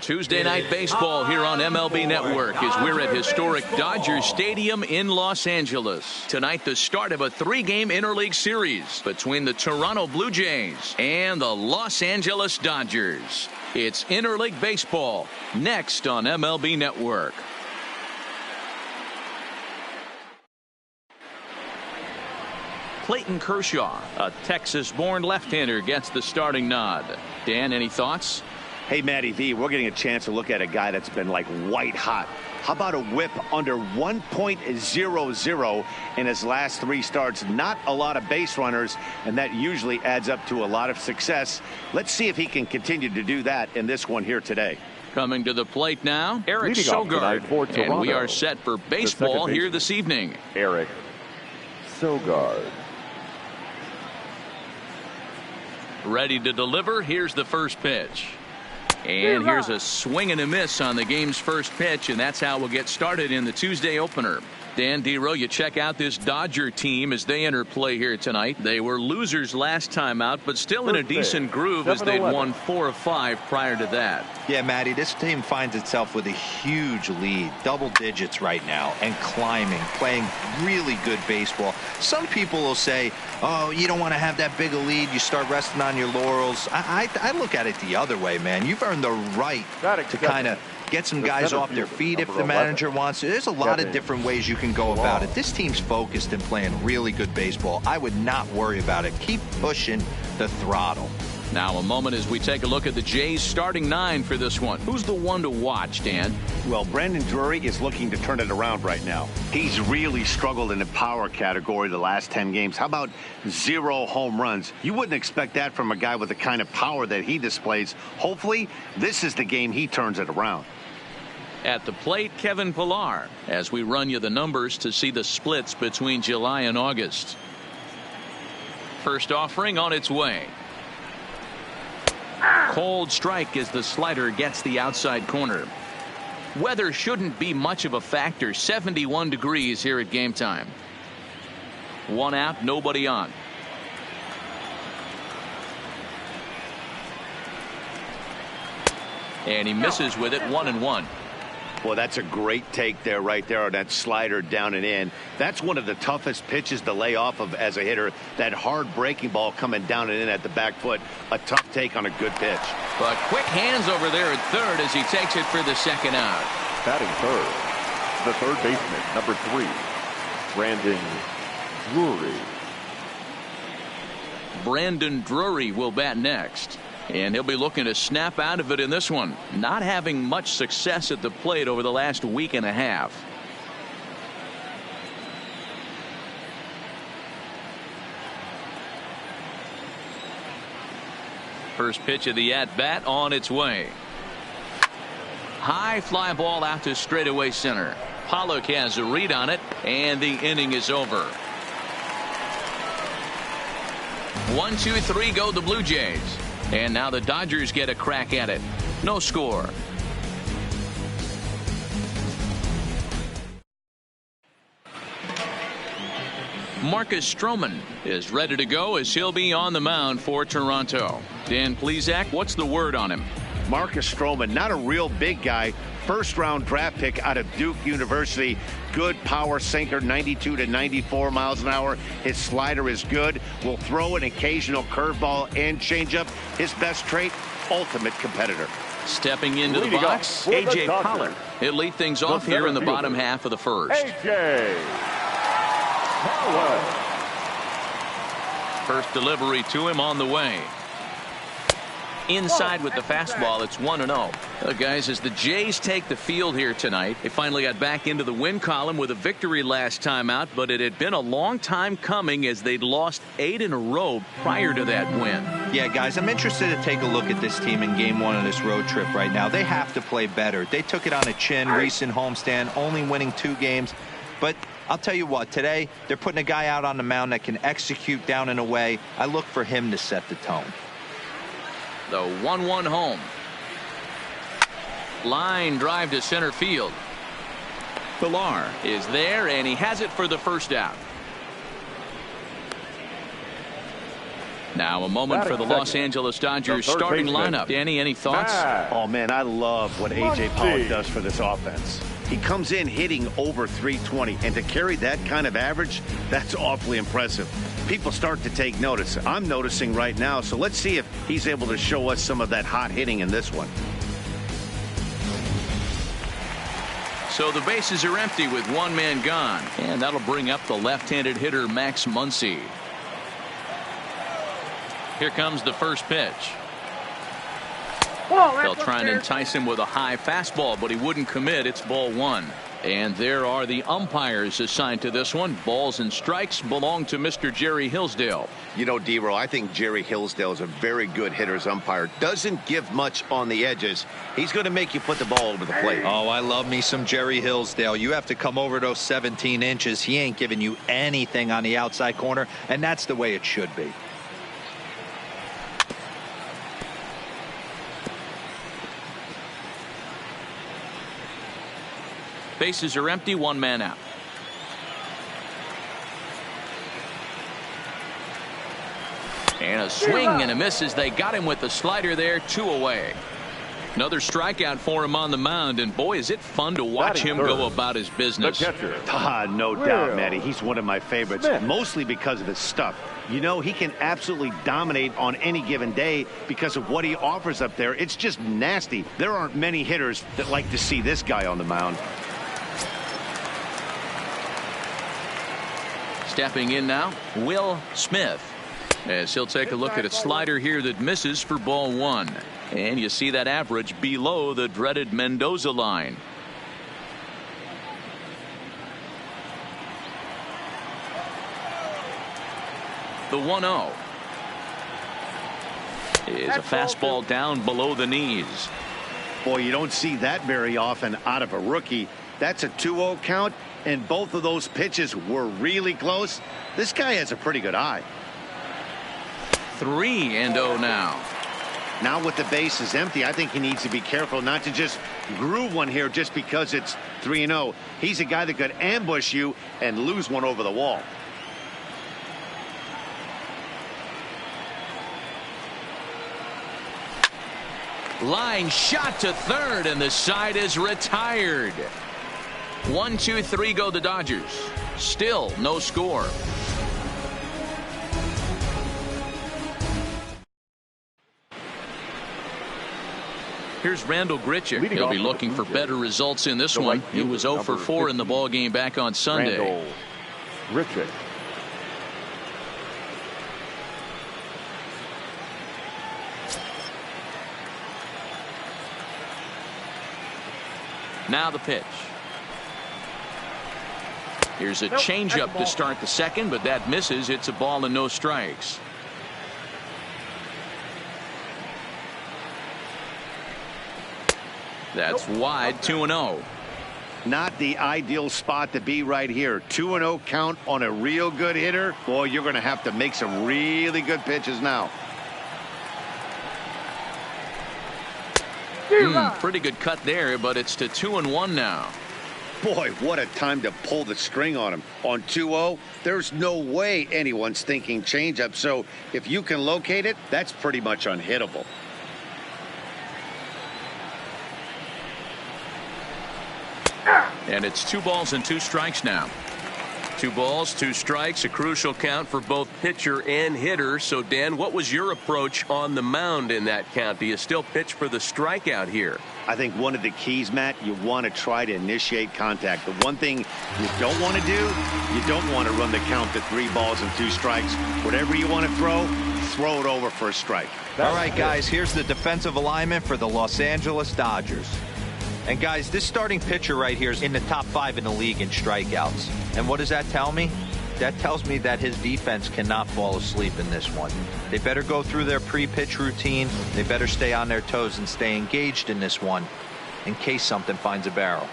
Tuesday night baseball here on MLB Network as we're at historic Dodger Stadium in Los Angeles. Tonight, the start of a three-game interleague series between the Toronto Blue Jays and the Los Angeles Dodgers. It's interleague baseball next on MLB Network. Clayton Kershaw, a Texas-born left-hander, gets the starting nod. Dan, any thoughts? Hey, Matty V, we're getting a chance to look at a guy that's been like white hot. How about a whip under 1.00 in his last three starts? Not a lot of base runners, and that usually adds up to a lot of success. Let's see if he can continue to do that in this one here today. Coming to the plate now, Eric Leading off tonight for Sogard. Toronto, And we are set for baseball here this evening. Eric Sogard. Ready to deliver. Here's the first pitch. And here's a swing and a miss on the game's first pitch, and that's how we'll get started in the Tuesday opener. Dan Dero, you check out this Dodger team as they enter play here tonight. They were losers last time out, but still in a decent groove as they'd won 4 of 5 prior to that. Yeah, Matty, this team finds itself with a huge lead, double digits right now, and climbing, playing really good baseball. Some people will say, oh, you don't want to have that big a lead. You start resting on your laurels. I look at it the other way, man. You've earned the right to kind of get some guys off their feet if the manager wants to. There's a lot of different ways you can go about it. This team's focused and playing really good baseball. I would not worry about it. Keep pushing the throttle. Now a moment as we take a look at the Jays starting 9 for this one. Who's the one to watch, Dan? Well, Brandon Drury is looking to turn it around right now. He's really struggled in the power category the last 10 games. How about 0 home runs? You wouldn't expect that from a guy with the kind of power that he displays. Hopefully, this is the game he turns it around. At the plate, Kevin Pillar, as we run you the numbers to see the splits between July and August. First offering on its way. Cold strike as the slider gets the outside corner. Weather shouldn't be much of a factor. 71 degrees here at game time. 1 out, nobody on. And he misses with it, 1-1. Well, that's a great take there, right there, on that slider down and in. That's one of the toughest pitches to lay off of as a hitter. That hard breaking ball coming down and in at the back foot. A tough take on a good pitch. But quick hands over there at third as he takes it for the second out. Batting third, the third baseman, number 3, Brandon Drury. Brandon Drury will bat next. And he'll be looking to snap out of it in this one. Not having much success at the plate over the last week and a half. First pitch of the at-bat on its way. High fly ball out to straightaway center. Pollock has a read on it, and the inning is over. 1, 2, 3 go the Blue Jays. And now the Dodgers get a crack at it. No score. Marcus Stroman is ready to go as he'll be on the mound for Toronto. Dan Plesac, what's the word on him? Marcus Stroman, not a real big guy. First-round draft pick out of Duke University. Good power sinker, 92 to 94 miles an hour. His slider is good. Will throw an occasional curveball and changeup. His best trait, ultimate competitor. Stepping into the box, A.J. Pollock. He'll lead things off here in the bottom half of the first. A.J. Pollock. First delivery to him on the way. Inside with the fastball, it's 1-0. Guys, as the Jays take the field here tonight, they finally got back into the win column with a victory last time out, but it had been a long time coming as they'd lost 8 in a row prior to that win. Yeah, guys, I'm interested to take a look at this team in game 1 of this road trip right now. They have to play better. They took it on the chin, recent homestand, only winning 2 games. But I'll tell you what, today they're putting a guy out on the mound that can execute down and away. I look for him to set the tone. The 1-1 home. Line drive to center field. Pillar is there, and he has it for the first out. Now a moment for the Los Angeles Dodgers starting lineup. Danny, any thoughts? Oh, man, I love what A.J. Pollock does for this offense. He comes in hitting over 320, and to carry that kind of average, that's awfully impressive. People start to take notice. I'm noticing right now, so let's see if he's able to show us some of that hot hitting in this one. So the bases are empty with one man gone, and that'll bring up the left-handed hitter Max Muncy. Here comes the first pitch. They'll try and entice him with a high fastball, but he wouldn't commit. It's ball one. And there are the umpires assigned to this one. Balls and strikes belong to Mr. Jerry Hillsdale. You know, D-Row, I think Jerry Hillsdale is a very good hitter's umpire. Doesn't give much on the edges. He's going to make you put the ball over the plate. Oh, I love me some Jerry Hillsdale. You have to come over those 17 inches. He ain't giving you anything on the outside corner, and that's the way it should be. Bases are empty, one man out. And a swing and a miss as they got him with the slider there, 2 away. Another strikeout for him on the mound, and boy, is it fun to watch him go about his business. No doubt, Matty. He's one of my favorites, mostly because of his stuff. You know, he can absolutely dominate on any given day because of what he offers up there. It's just nasty. There aren't many hitters that like to see this guy on the mound. Stepping in now, Will Smith, as he'll take a look at a slider here that misses for ball one. And you see that average below the dreaded Mendoza line. The 1-0 is a fastball down below the knees. Boy, you don't see that very often out of a rookie. That's a 2-0 count, and both of those pitches were really close. This guy has a pretty good eye. 3-0 now. Now with the bases empty, I think he needs to be careful not to just groove one here just because it's 3-0. He's a guy that could ambush you and lose one over the wall. Line shot to third, and the side is retired. 1, 2, 3 go the Dodgers. Still no score. Here's Randall Grichuk. He'll be looking for better results in this one. He was 0 for 4 in the ball game back on Sunday. Randall Grichuk. Now the pitch. Here's a changeup to start the second, but that misses. It's a ball and no strikes. That's wide, 2-0. Not the ideal spot to be right here. 2-0 count on a real good hitter. Boy, you're going to have to make some really good pitches now. Pretty good cut there, but it's to 2-1 now. Boy, what a time to pull the string on him. On 2-0, there's no way anyone's thinking changeup. So if you can locate it, that's pretty much unhittable. And it's 2 balls and 2 strikes now. 2 balls, 2 strikes, a crucial count for both pitcher and hitter. So, Dan, what was your approach on the mound in that count? Do you still pitch for the strikeout here? I think one of the keys, Matt, you want to try to initiate contact. The one thing you don't want to do, you don't want to run the count to 3 balls and 2 strikes. Whatever you want to throw it over for a strike. All right, guys, here's the defensive alignment for the Los Angeles Dodgers. And, guys, this starting pitcher right here is in the top 5 in the league in strikeouts. And what does that tell me? That tells me that his defense cannot fall asleep in this one. They better go through their pre-pitch routine. They better stay on their toes and stay engaged in this one in case something finds a barrel.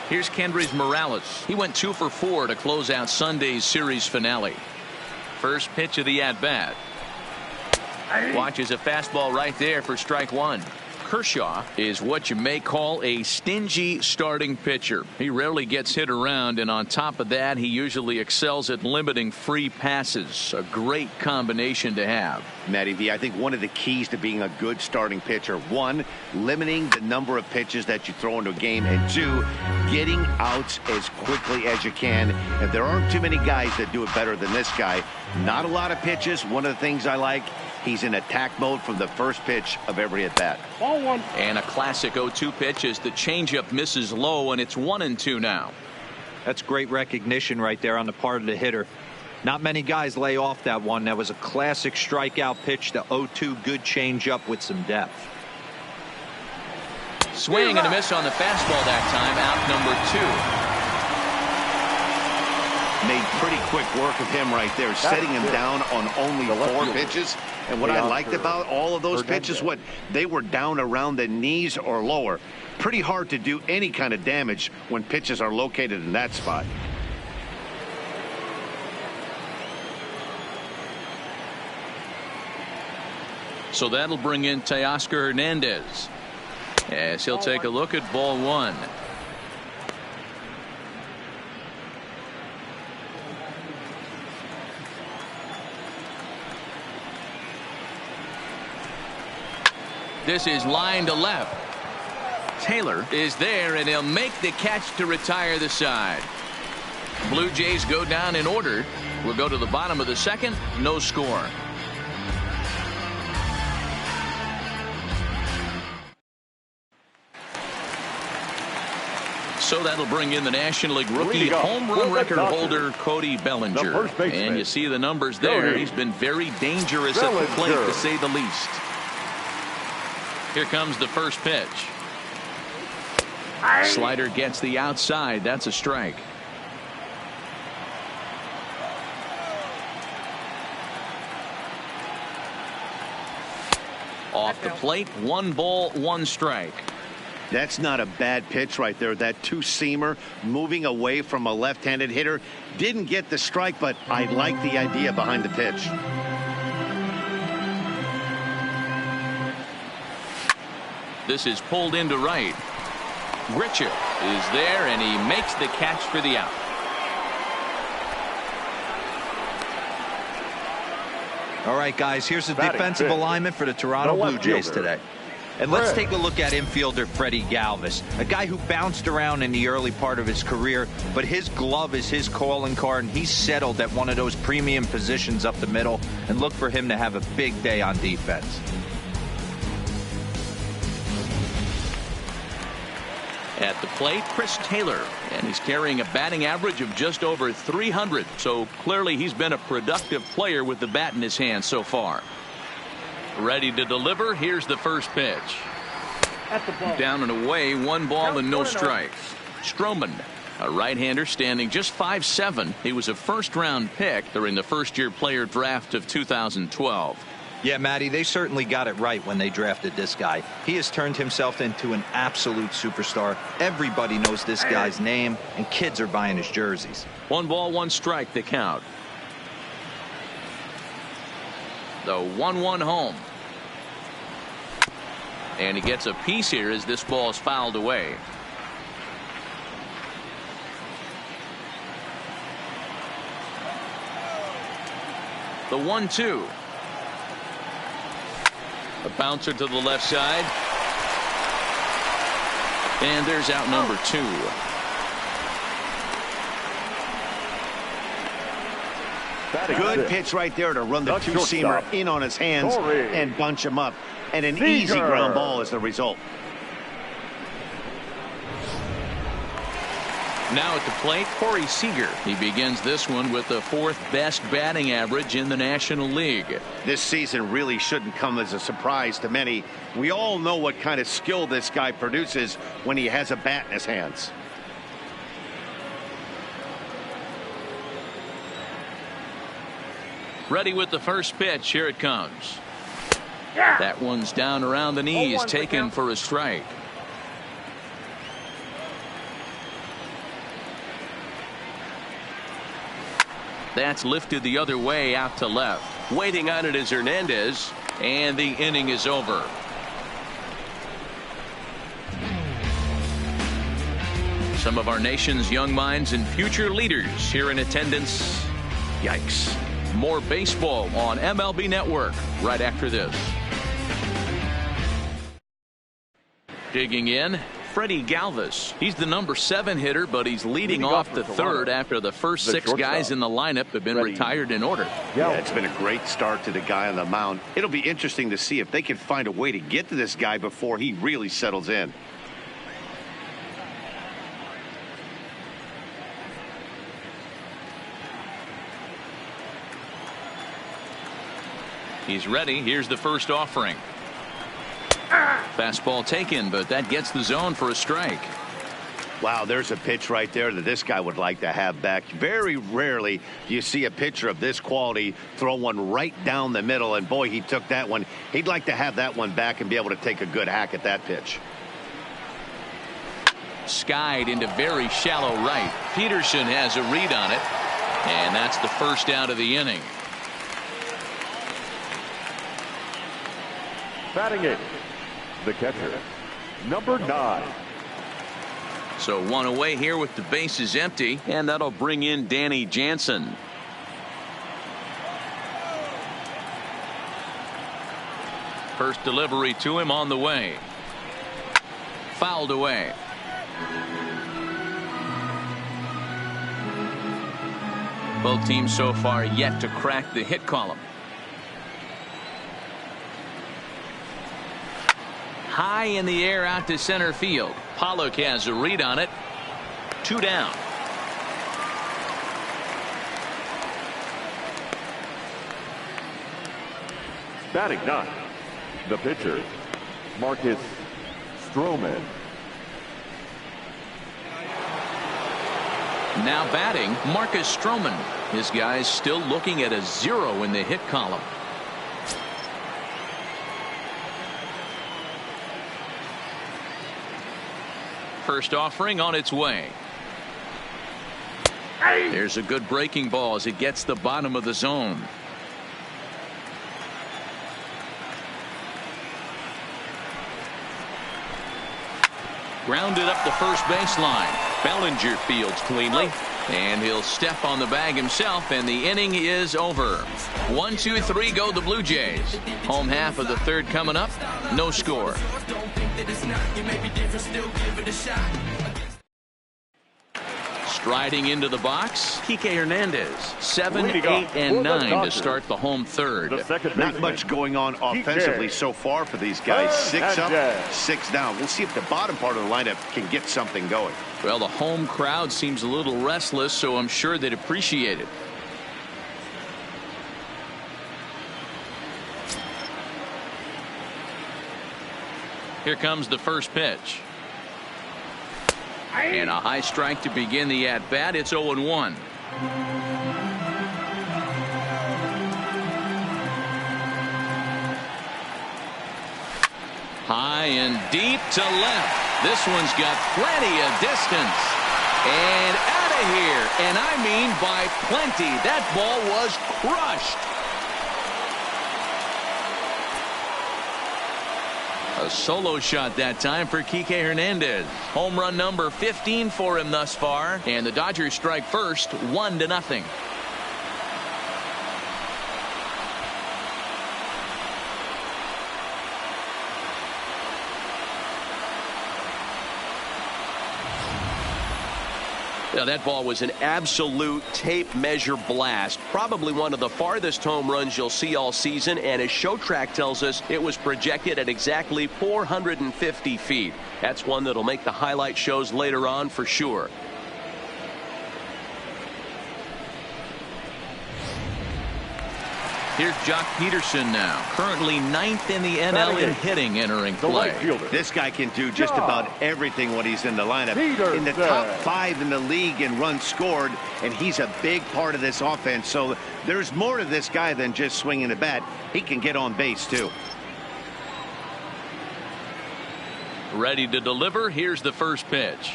Here's Kendrys Morales. He went 2 for 4 to close out Sunday's series finale. First pitch of the at-bat. Watches a fastball right there for strike 1. Kershaw is what you may call a stingy starting pitcher. He rarely gets hit around, and on top of that, he usually excels at limiting free passes. A great combination to have. Matty V, I think one of the keys to being a good starting pitcher, one, limiting the number of pitches that you throw into a game, and two, getting outs as quickly as you can. And there aren't too many guys that do it better than this guy. Not a lot of pitches. One of the things I like, he's in attack mode from the first pitch of every at-bat. Ball one. And a classic 0-2 pitch as the changeup misses low, and it's 1-2 now. That's great recognition right there on the part of the hitter. Not many guys lay off that one. That was a classic strikeout pitch, the 0-2 good changeup with some depth. Swing and a miss on the fastball that time. Out number 2. Made pretty quick work of him right there, setting him down on only 4 pitches. And what I liked about all of those pitches, they were down around the knees or lower. Pretty hard to do any kind of damage when pitches are located in that spot. So that'll bring in Teoscar Hernandez as he'll take a look at ball 1. This is line to left. Taylor is there, and he'll make the catch to retire the side. Blue Jays go down in order. We'll go to the bottom of the second. No score. So that'll bring in the National League rookie home run record holder Cody Bellinger. And you see the numbers there. He's been very dangerous at the plate, to say the least. Here comes the first pitch. Slider gets the outside. That's a strike. Off the plate, 1 ball, 1 strike. That's not a bad pitch right there. That two-seamer moving away from a left-handed hitter. Didn't get the strike, but I like the idea behind the pitch. This is pulled into right. Grichuk is there, and he makes the catch for the out. All right, guys, here's the defensive alignment for the Toronto Blue Jays today. And let's take a look at infielder Freddie Galvis, a guy who bounced around in the early part of his career, but his glove is his calling card, and he's settled at one of those premium positions up the middle, and look for him to have a big day on defense. At the plate, Chris Taylor, and he's carrying a batting average of just over 300, so clearly he's been a productive player with the bat in his hand so far. Ready to deliver. Here's the first pitch. Down and away, 1 ball and no strikes. Stroman, a right-hander standing just 5'7". He was a first-round pick during the first-year player draft of 2012. Yeah, Matty, they certainly got it right when they drafted this guy. He has turned himself into an absolute superstar. Everybody knows this guy's name, and kids are buying his jerseys. 1 ball, 1 strike, the count. The 1-1 home. And he gets a piece here as this ball is fouled away. The 1-2. A bouncer to the left side. And there's out number 2. Good pitch right there to run the two-seamer in on his hands and bunch him up. And an easy ground ball is the result. Now at the plate, Corey Seager. He begins this one with the 4th best batting average in the National League. This season really shouldn't come as a surprise to many. We all know what kind of skill this guy produces when he has a bat in his hands. Ready with the first pitch. Here it comes. That one's down around the knees, taken for a strike. That's lifted the other way out to left. Waiting on it is Hernandez, and the inning is over. Some of our nation's young minds and future leaders here in attendance. Yikes. More baseball on MLB Network right after this. Digging in, Freddie Galvis. He's the number 7 hitter, but he's leading off the third after the first 6 guys in the lineup have been retired in order. Yeah, it's been a great start to the guy on the mound. It'll be interesting to see if they can find a way to get to this guy before he really settles in. He's ready. Here's the first offering. Fastball taken, but that gets the zone for a strike. Wow, there's a pitch right there that this guy would like to have back. Very rarely do you see a pitcher of this quality throw one right down the middle, and boy, he took that one. He'd like to have that one back and be able to take a good hack at that pitch. Skied into very shallow right. Peterson has a read on it, and that's the first out of the inning. Batting it, the catcher, number 9. So one away here with the bases empty, and that'll bring in Danny Jansen. First delivery to him on the way. Fouled away. Both teams so far yet to crack the hit column. High in the air out to center field. Pollock has a read on it. 2 down. Batting 9, the pitcher, Marcus Stroman. Now batting, Marcus Stroman. His guy's still looking at a 0 in the hit column. First offering on its way. There's a good breaking ball as it gets the bottom of the zone. Grounded up the first baseline. Bellinger fields cleanly, and he'll step on the bag himself, and the inning is over. 1, 2, 3 go the Blue Jays. Home half of the third coming up. No score. Striding into the box, Kike Hernandez. 7, 8, and 9 to start the home third. Not much going on offensively so far for these guys. 6 up, 6 down. We'll see if the bottom part of the lineup can get something going. Well, the home crowd seems a little restless, so I'm sure they'd appreciate it. Here comes the first pitch. And a high strike to begin the at-bat. It's 0-1. High and deep to left. This one's got plenty of distance. And out of here. And I mean by plenty. That ball was crushed. A solo shot that time for Kike Hernandez. Home run number 15 for him thus far. And the Dodgers strike first, 1-0. Now, that ball was an absolute tape measure blast. Probably one of the farthest home runs you'll see all season. And as Show Track tells us, it was projected at exactly 450 feet. That's one that'll make the highlight shows later on for sure. Here's Jock Peterson now, currently 9th in the NL in hitting entering play. This guy can do just about everything when he's in the lineup. In the top 5 in the league in runs scored, and he's a big part of this offense. So there's more to this guy than just swinging the bat. He can get on base too. Ready to deliver. Here's the first pitch.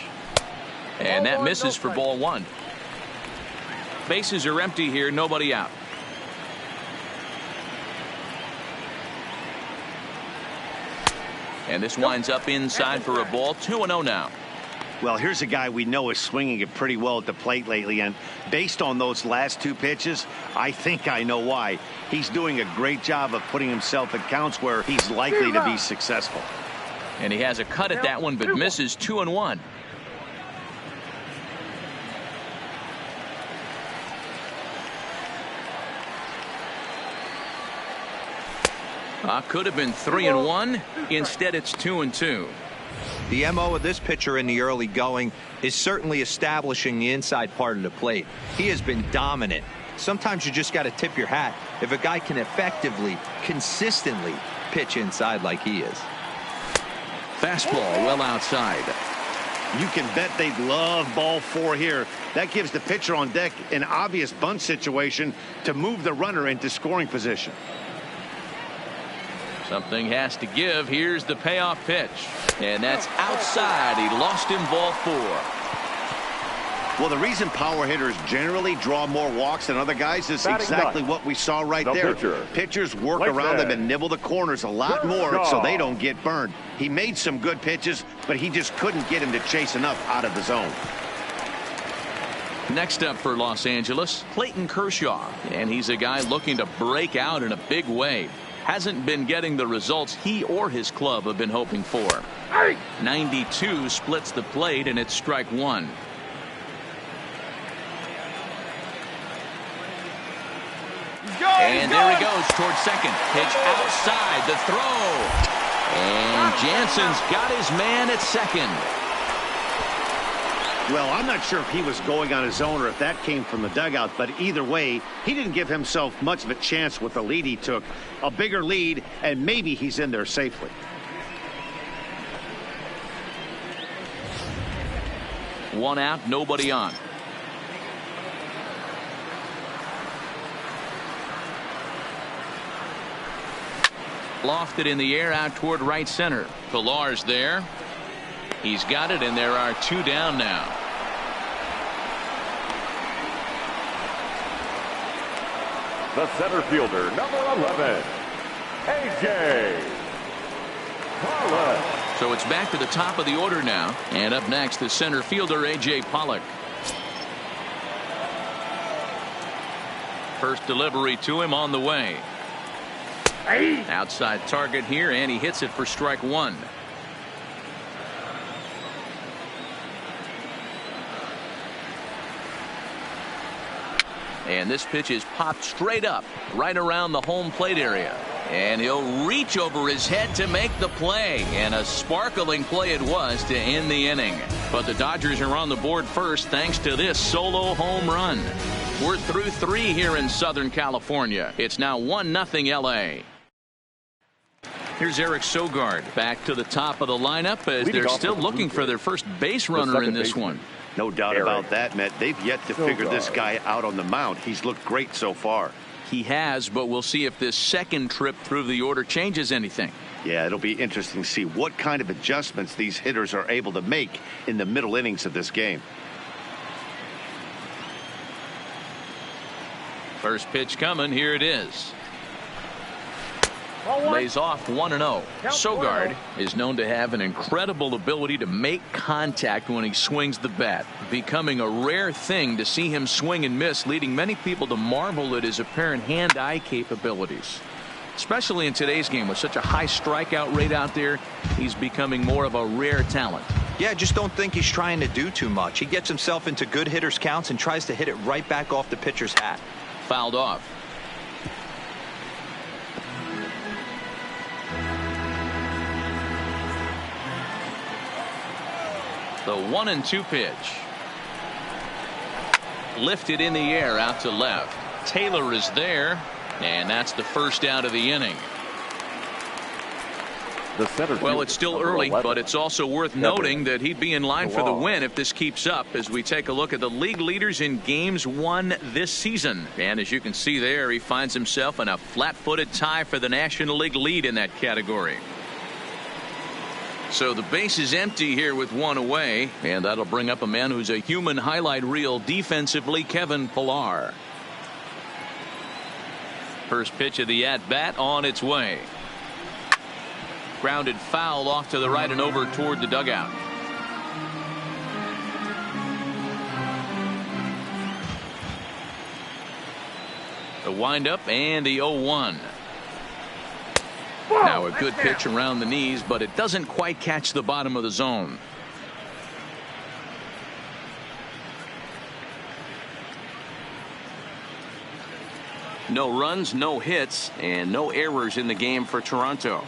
And that misses for ball 1. Bases are empty here, nobody out. And this winds up inside for a ball. 2-0 now. Well, here's a guy we know is swinging it pretty well at the plate lately, and based on those last 2 pitches, I think I know why. He's doing a great job of putting himself in counts where he's likely to be successful. And he has a cut at that one, but misses 2-1. Could have been 3-1. Instead, it's 2-2. The MO of this pitcher in the early going is certainly establishing the inside part of the plate. He has been dominant. Sometimes you just got to tip your hat if a guy can effectively, consistently pitch inside like he is. Fastball well outside. You can bet they'd love ball 4 here. That gives the pitcher on deck an obvious bunt situation to move the runner into scoring position. Something has to give. Here's the payoff pitch. And that's outside. He lost him, ball 4. Well, the reason power hitters generally draw more walks than other guys is exactly what we saw right there. Pitchers work around them and nibble the corners a lot more so they don't get burned. He made some good pitches, but he just couldn't get him to chase enough out of the zone. Next up for Los Angeles, Clayton Kershaw. And he's a guy looking to break out in a big way. Hasn't been getting the results he or his club have been hoping for. 92 splits the plate, and it's strike 1. And there he goes towards second. Pitch outside, the throw. And Jansen's got his man at second. Well, I'm not sure if he was going on his own or if that came from the dugout, but either way, he didn't give himself much of a chance with the lead he took. A bigger lead, and maybe he's in there safely. One out, nobody on. Lofted in the air out toward right center. Pilar's there. He's got it, and there are 2 down now. The center fielder, number 11, A.J. Pollock. So it's back to the top of the order now. And up next, the center fielder, A.J. Pollock. First delivery to him on the way. Outside target here, and he hits it for strike 1. And this pitch is popped straight up right around the home plate area. And he'll reach over his head to make the play. And a sparkling play it was to end the inning. But the Dodgers are on the board first thanks to this solo home run. We're through 3 here in Southern California. It's now 1-0 LA. Here's Eric Sogard back to the top of the lineup as they're still looking for their first base runner in this one. No doubt about that, Matt. They've yet to figure this guy out on the mound. He's looked great so far. He has, but we'll see if this second trip through the order changes anything. Yeah, it'll be interesting to see what kind of adjustments these hitters are able to make in the middle innings of this game. First pitch coming. Here it is. Lays off 1-0. Sogard is known to have an incredible ability to make contact when he swings the bat, becoming a rare thing to see him swing and miss, leading many people to marvel at his apparent hand-eye capabilities. Especially in today's game with such a high strikeout rate out there, he's becoming more of a rare talent. Yeah, I just don't think he's trying to do too much. He gets himself into good hitters' counts and tries to hit it right back off the pitcher's hat. Fouled off. The 1-2 pitch. Lifted in the air out to left. Taylor is there, and that's the first out of the inning. Well, it's still early, but it's also worth noting that he'd be in line for the win if this keeps up as we take a look at the league leaders in games won this season. And as you can see there, he finds himself in a flat-footed tie for the National League lead in that category. So the base is empty here with 1 away, and that'll bring up a man who's a human highlight reel defensively, Kevin Pillar. First pitch of the at-bat on its way. Grounded foul off to the right and over toward the dugout. The windup and the 0-1. Now a good pitch around the knees, but it doesn't quite catch the bottom of the zone. No runs, no hits, and no errors in the game for Toronto.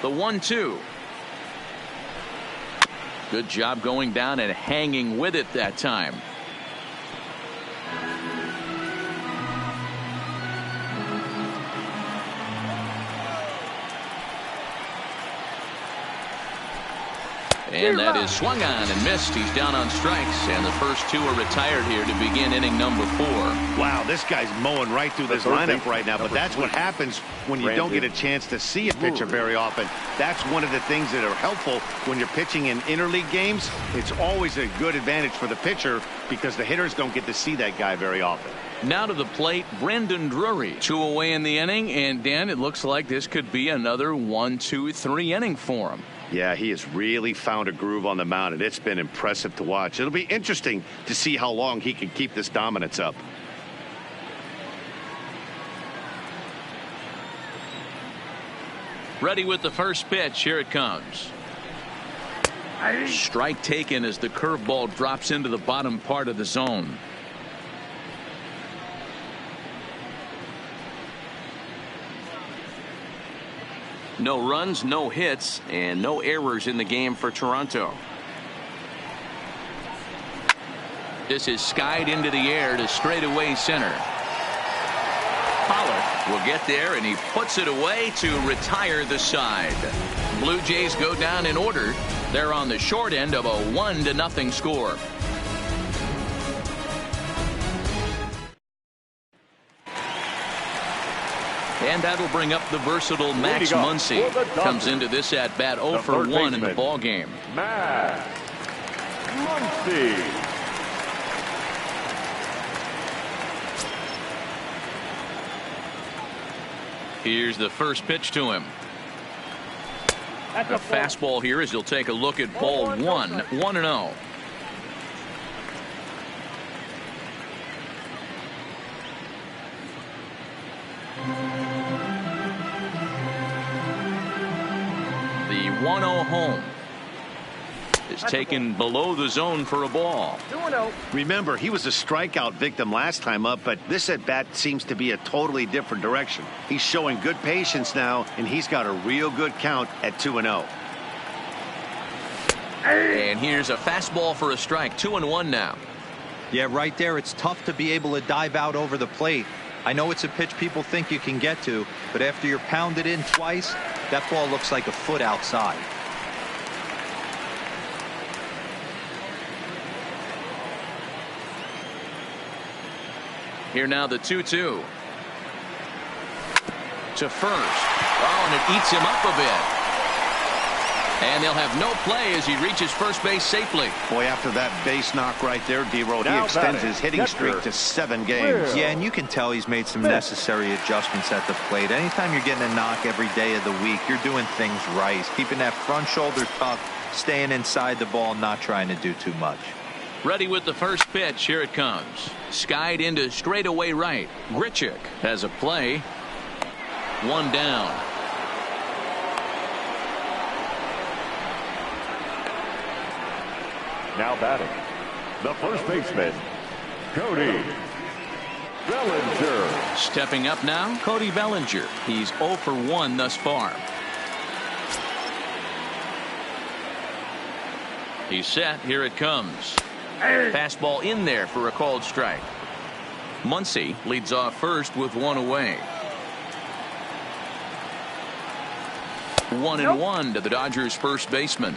The 1-2. Good job going down and hanging with it that time. And that is swung on and missed. He's down on strikes, and the first two are retired here to begin inning number 4. Wow, this guy's mowing right through this lineup right now, but that's what happens when you don't get a chance to see a pitcher very often. That's one of the things that are helpful when you're pitching in interleague games. It's always a good advantage for the pitcher because the hitters don't get to see that guy very often. Now to the plate, Brendan Drury. 2 away in the inning, and Dan, it looks like this could be another 1-2-3 inning for him. Yeah, he has really found a groove on the mound, and it's been impressive to watch. It'll be interesting to see how long he can keep this dominance up. Ready with the first pitch. Here it comes. Strike taken as the curveball drops into the bottom part of the zone. No runs, no hits, and no errors in the game for Toronto. This is skied into the air to straightaway center. Pollard will get there, and he puts it away to retire the side. Blue Jays go down in order. They're on the short end of a 1-0 score. And that'll bring up the versatile Max Muncy. Comes into this at bat 0 for 1 in the ball game. Max Muncy. Here's the first pitch to him. A fastball here as he'll take a look at ball 1. 1-0. The 1-0 home is taken below the zone for a ball. 2-0. Remember, he was a strikeout victim last time up, but this at bat seems to be a totally different direction. He's showing good patience now, and he's got a real good count at 2-0. And here's a fastball for a strike. 2-1 now. Yeah, right there. It's tough to be able to dive out over the plate. I know it's a pitch people think you can get to, but after you're pounded in twice, that ball looks like a foot outside. Here now the 2-2. To first. Oh, and it eats him up a bit. And they'll have no play as he reaches first base safely. Boy, after that base knock right there, D-Road, he extends his hitting streak to 7 games. Yeah, and you can tell he's made some necessary adjustments at the plate. Anytime you're getting a knock every day of the week, you're doing things right. Keeping that front shoulder tucked, staying inside the ball, not trying to do too much. Ready with the first pitch. Here it comes. Skied into straightaway right. Grichuk has a play. 1 down. Now batting, the first baseman, Cody Bellinger. Stepping up now, Cody Bellinger. He's 0 for 1 thus far. He's set. Here it comes. Fastball in there for a called strike. Muncy leads off first with 1 away. 1-1 to the Dodgers first baseman.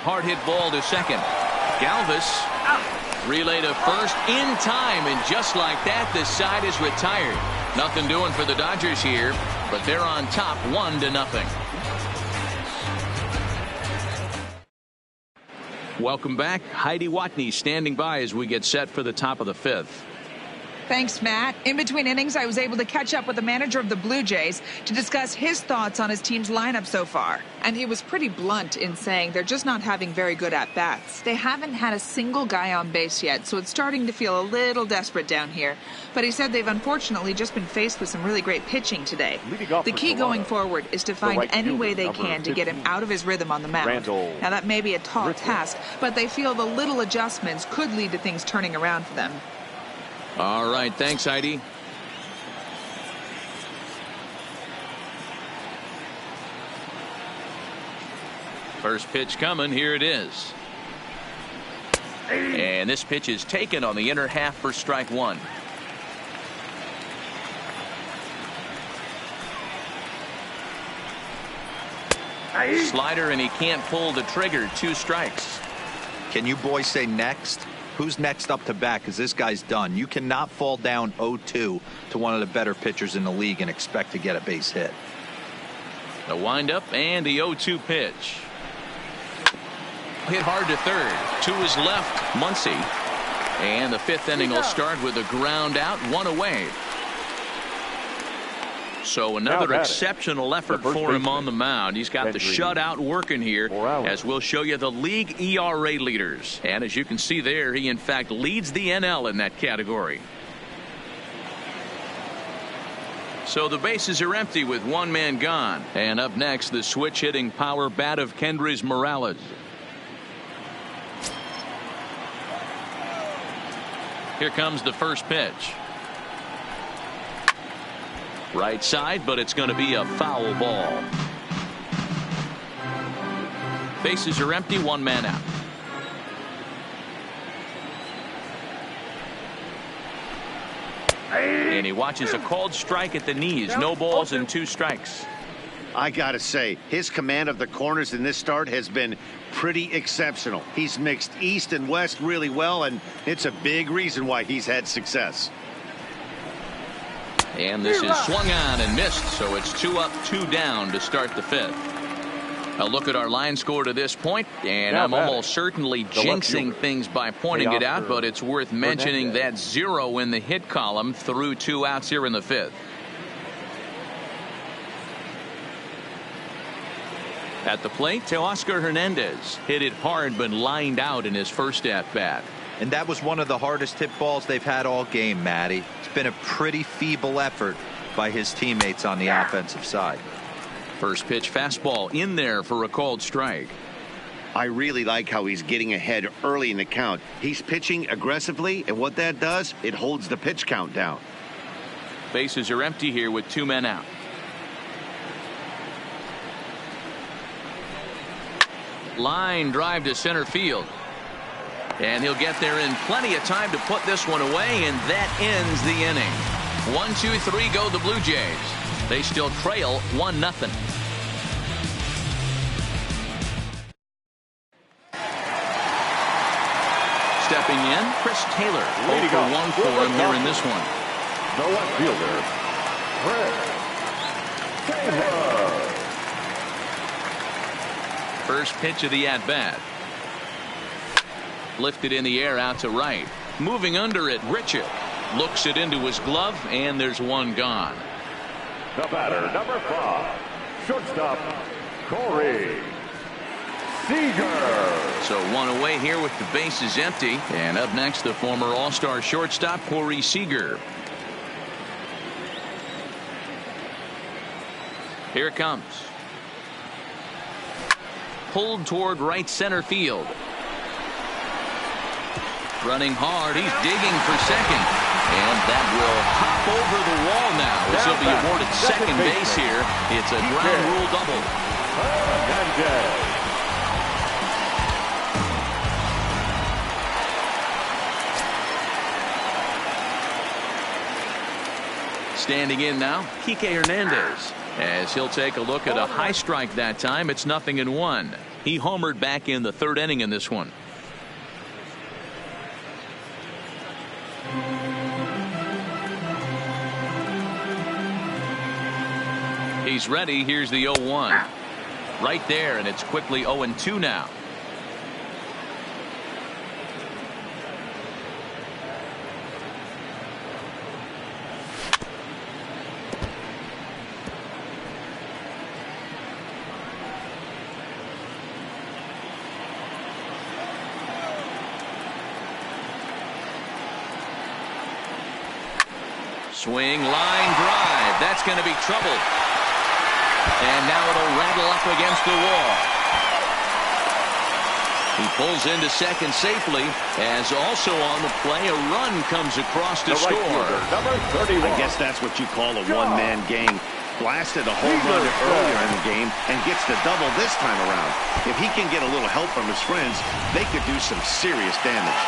Hard hit ball to second. Galvis relay to first in time, and just like that, this side is retired. Nothing doing for the Dodgers here, but they're on top 1-0. Welcome back. Heidi Watney standing by as we get set for the top of the 5th. Thanks, Matt. In between innings, I was able to catch up with the manager of the Blue Jays to discuss his thoughts on his team's lineup so far. And he was pretty blunt in saying they're just not having very good at-bats. They haven't had a single guy on base yet, so it's starting to feel a little desperate down here. But he said they've unfortunately just been faced with some really great pitching today. The key going forward is to find any way they can to get him out of his rhythm on the mound. Now, that may be a tall task, but they feel the little adjustments could lead to things turning around for them. All right, thanks, Heidi. First pitch coming. Here it is. And this pitch is taken on the inner half for strike 1. Slider, and he can't pull the trigger. 2 strikes. Can you boys say next? Who's next up to bat? Because this guy's done. You cannot fall down 0-2 to one of the better pitchers in the league and expect to get a base hit. The windup and the 0-2 pitch. Hit hard to third. To his left, Muncy. And the 5th inning will start with a ground out, 1 away. So another exceptional effort for him on the mound. He's got the shutout working here, as we'll show you the league ERA leaders. And as you can see there, he in fact leads the NL in that category. So the bases are empty with 1 man gone. And up next, the switch hitting power bat of Kendrys Morales. Here comes the first pitch. Right side, but it's going to be a foul ball. Bases are empty, 1 man out. And he watches a called strike at the knees. No balls and 2 strikes. I gotta say, his command of the corners in this start has been pretty exceptional. He's mixed east and west really well, and it's a big reason why he's had success. And this is swung on and missed, so it's 2 up, 2 down to start the 5th. A look at our line score to this point, and I'm almost certainly jinxing things by pointing it out, but it's worth mentioning that 0 in the hit column through 2 outs here in the 5th. At the plate, Teoscar Hernandez hit it hard but lined out in his first at-bat. And that was one of the hardest hit balls they've had all game, Matty. It's been a pretty feeble effort by his teammates on the offensive side. First pitch fastball in there for a called strike. I really like how he's getting ahead early in the count. He's pitching aggressively, and what that does, it holds the pitch count down. Bases are empty here with 2 men out. Line drive to center field. And he'll get there in plenty of time to put this one away, and that ends the inning. 1, 2, 3 go the Blue Jays. They still trail 1-0. Stepping in, Chris Taylor. 0 for 1 for him here in this one. The left fielder, Chris Taylor. First pitch of the at-bat. Lifted in the air out to right. Moving under it, Richard looks it into his glove, and there's 1 gone. The batter, number 5, shortstop, Corey Seager. So 1 away here with the bases empty. And up next, the former All-Star shortstop, Corey Seager. Here it comes. Pulled toward right center field. Running hard, he's digging for second, and that will hop over the wall now as he'll be awarded second base here. It's a ground rule double. Standing in now, Kike Hernandez, as he'll take a look at a high strike that time. It's 0-1. He homered back in the 3rd inning in this one. He's ready. Here's the 0-1. Right there, and it's quickly 0-2 now. Swing, line drive. That's going to be trouble. And now it'll rattle up against the wall. He pulls into second safely, as also on the play, a run comes across to score. Number 31. I guess that's what you call a one-man gang. Blasted a home run earlier in the game and gets the double this time around. If he can get a little help from his friends, they could do some serious damage.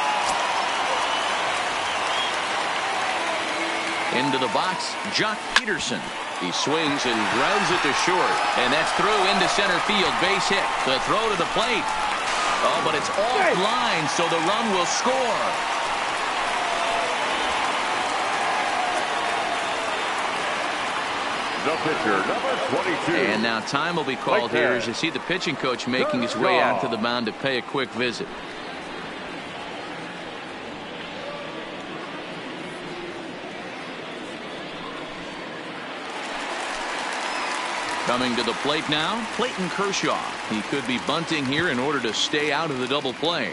Into the box, Jock Peterson. He swings and grounds it to short, and that's through into center field. Base hit. The throw to the plate. Oh, but it's offline, so the run will score. The pitcher, number 22. And now time will be called here as you see the pitching coach making his way out to the mound to pay a quick visit. Coming to the plate now, Clayton Kershaw. He could be bunting here in order to stay out of the double play.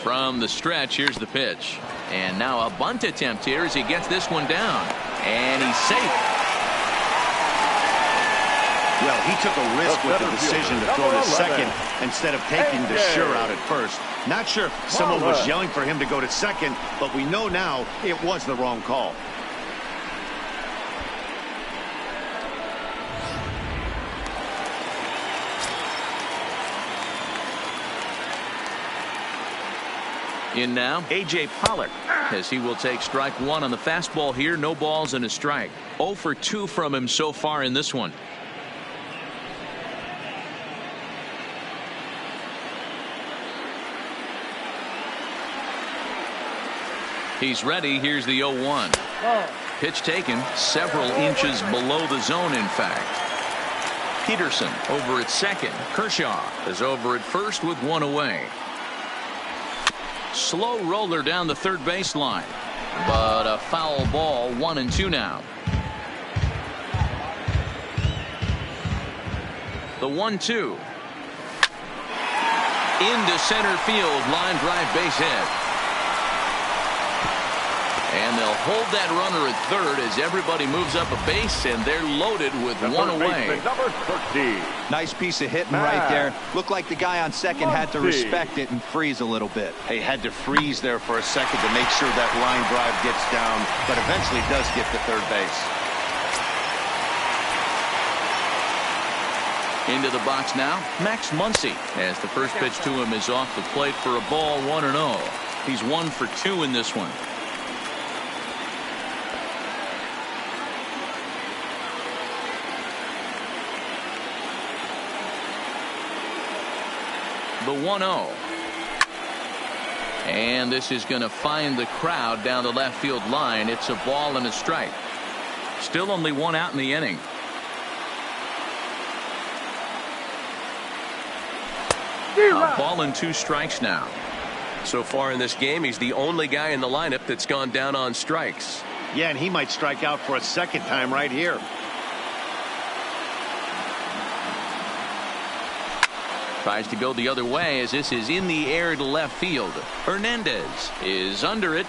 From the stretch, here's the pitch. And now a bunt attempt here as he gets this one down. And he's safe. Well, he took a risk with the decision to throw to second instead of taking the sure out at first. Not sure if someone was yelling for him to go to second, but we know now it was the wrong call. In now, A.J. Pollock, as he will take strike one on the fastball here. No balls and a strike. 0 for 2 from him so far in this one. He's ready. Here's the 0-1. Pitch taken several inches below the zone, in fact. Peterson over at second. Kershaw is over at first with one away. Slow roller down the third baseline, but a foul ball. 1-2 now. The 1-2 into center field. Line drive, base hit. And they'll hold that runner at third as everybody moves up a base, and they're loaded with one away. Number 13. Nice piece of hitting right there. Looked like the guy on second had to respect it and freeze a little bit. He had to freeze there for a second to make sure that line drive gets down, but eventually does get to third base. Into the box now, Max Muncy, as the first pitch to him is off the plate for a ball. 1-0. He's 1 for 2 in this one. The 1-0. And this is going to find the crowd down the left field line. It's a ball and a strike. Still only one out in the inning. A ball and 2 strikes now. So far in this game, he's the only guy in the lineup that's gone down on strikes. Yeah, and he might strike out for a second time right here. Tries to go the other way as this is in the air to left field. Hernandez is under it.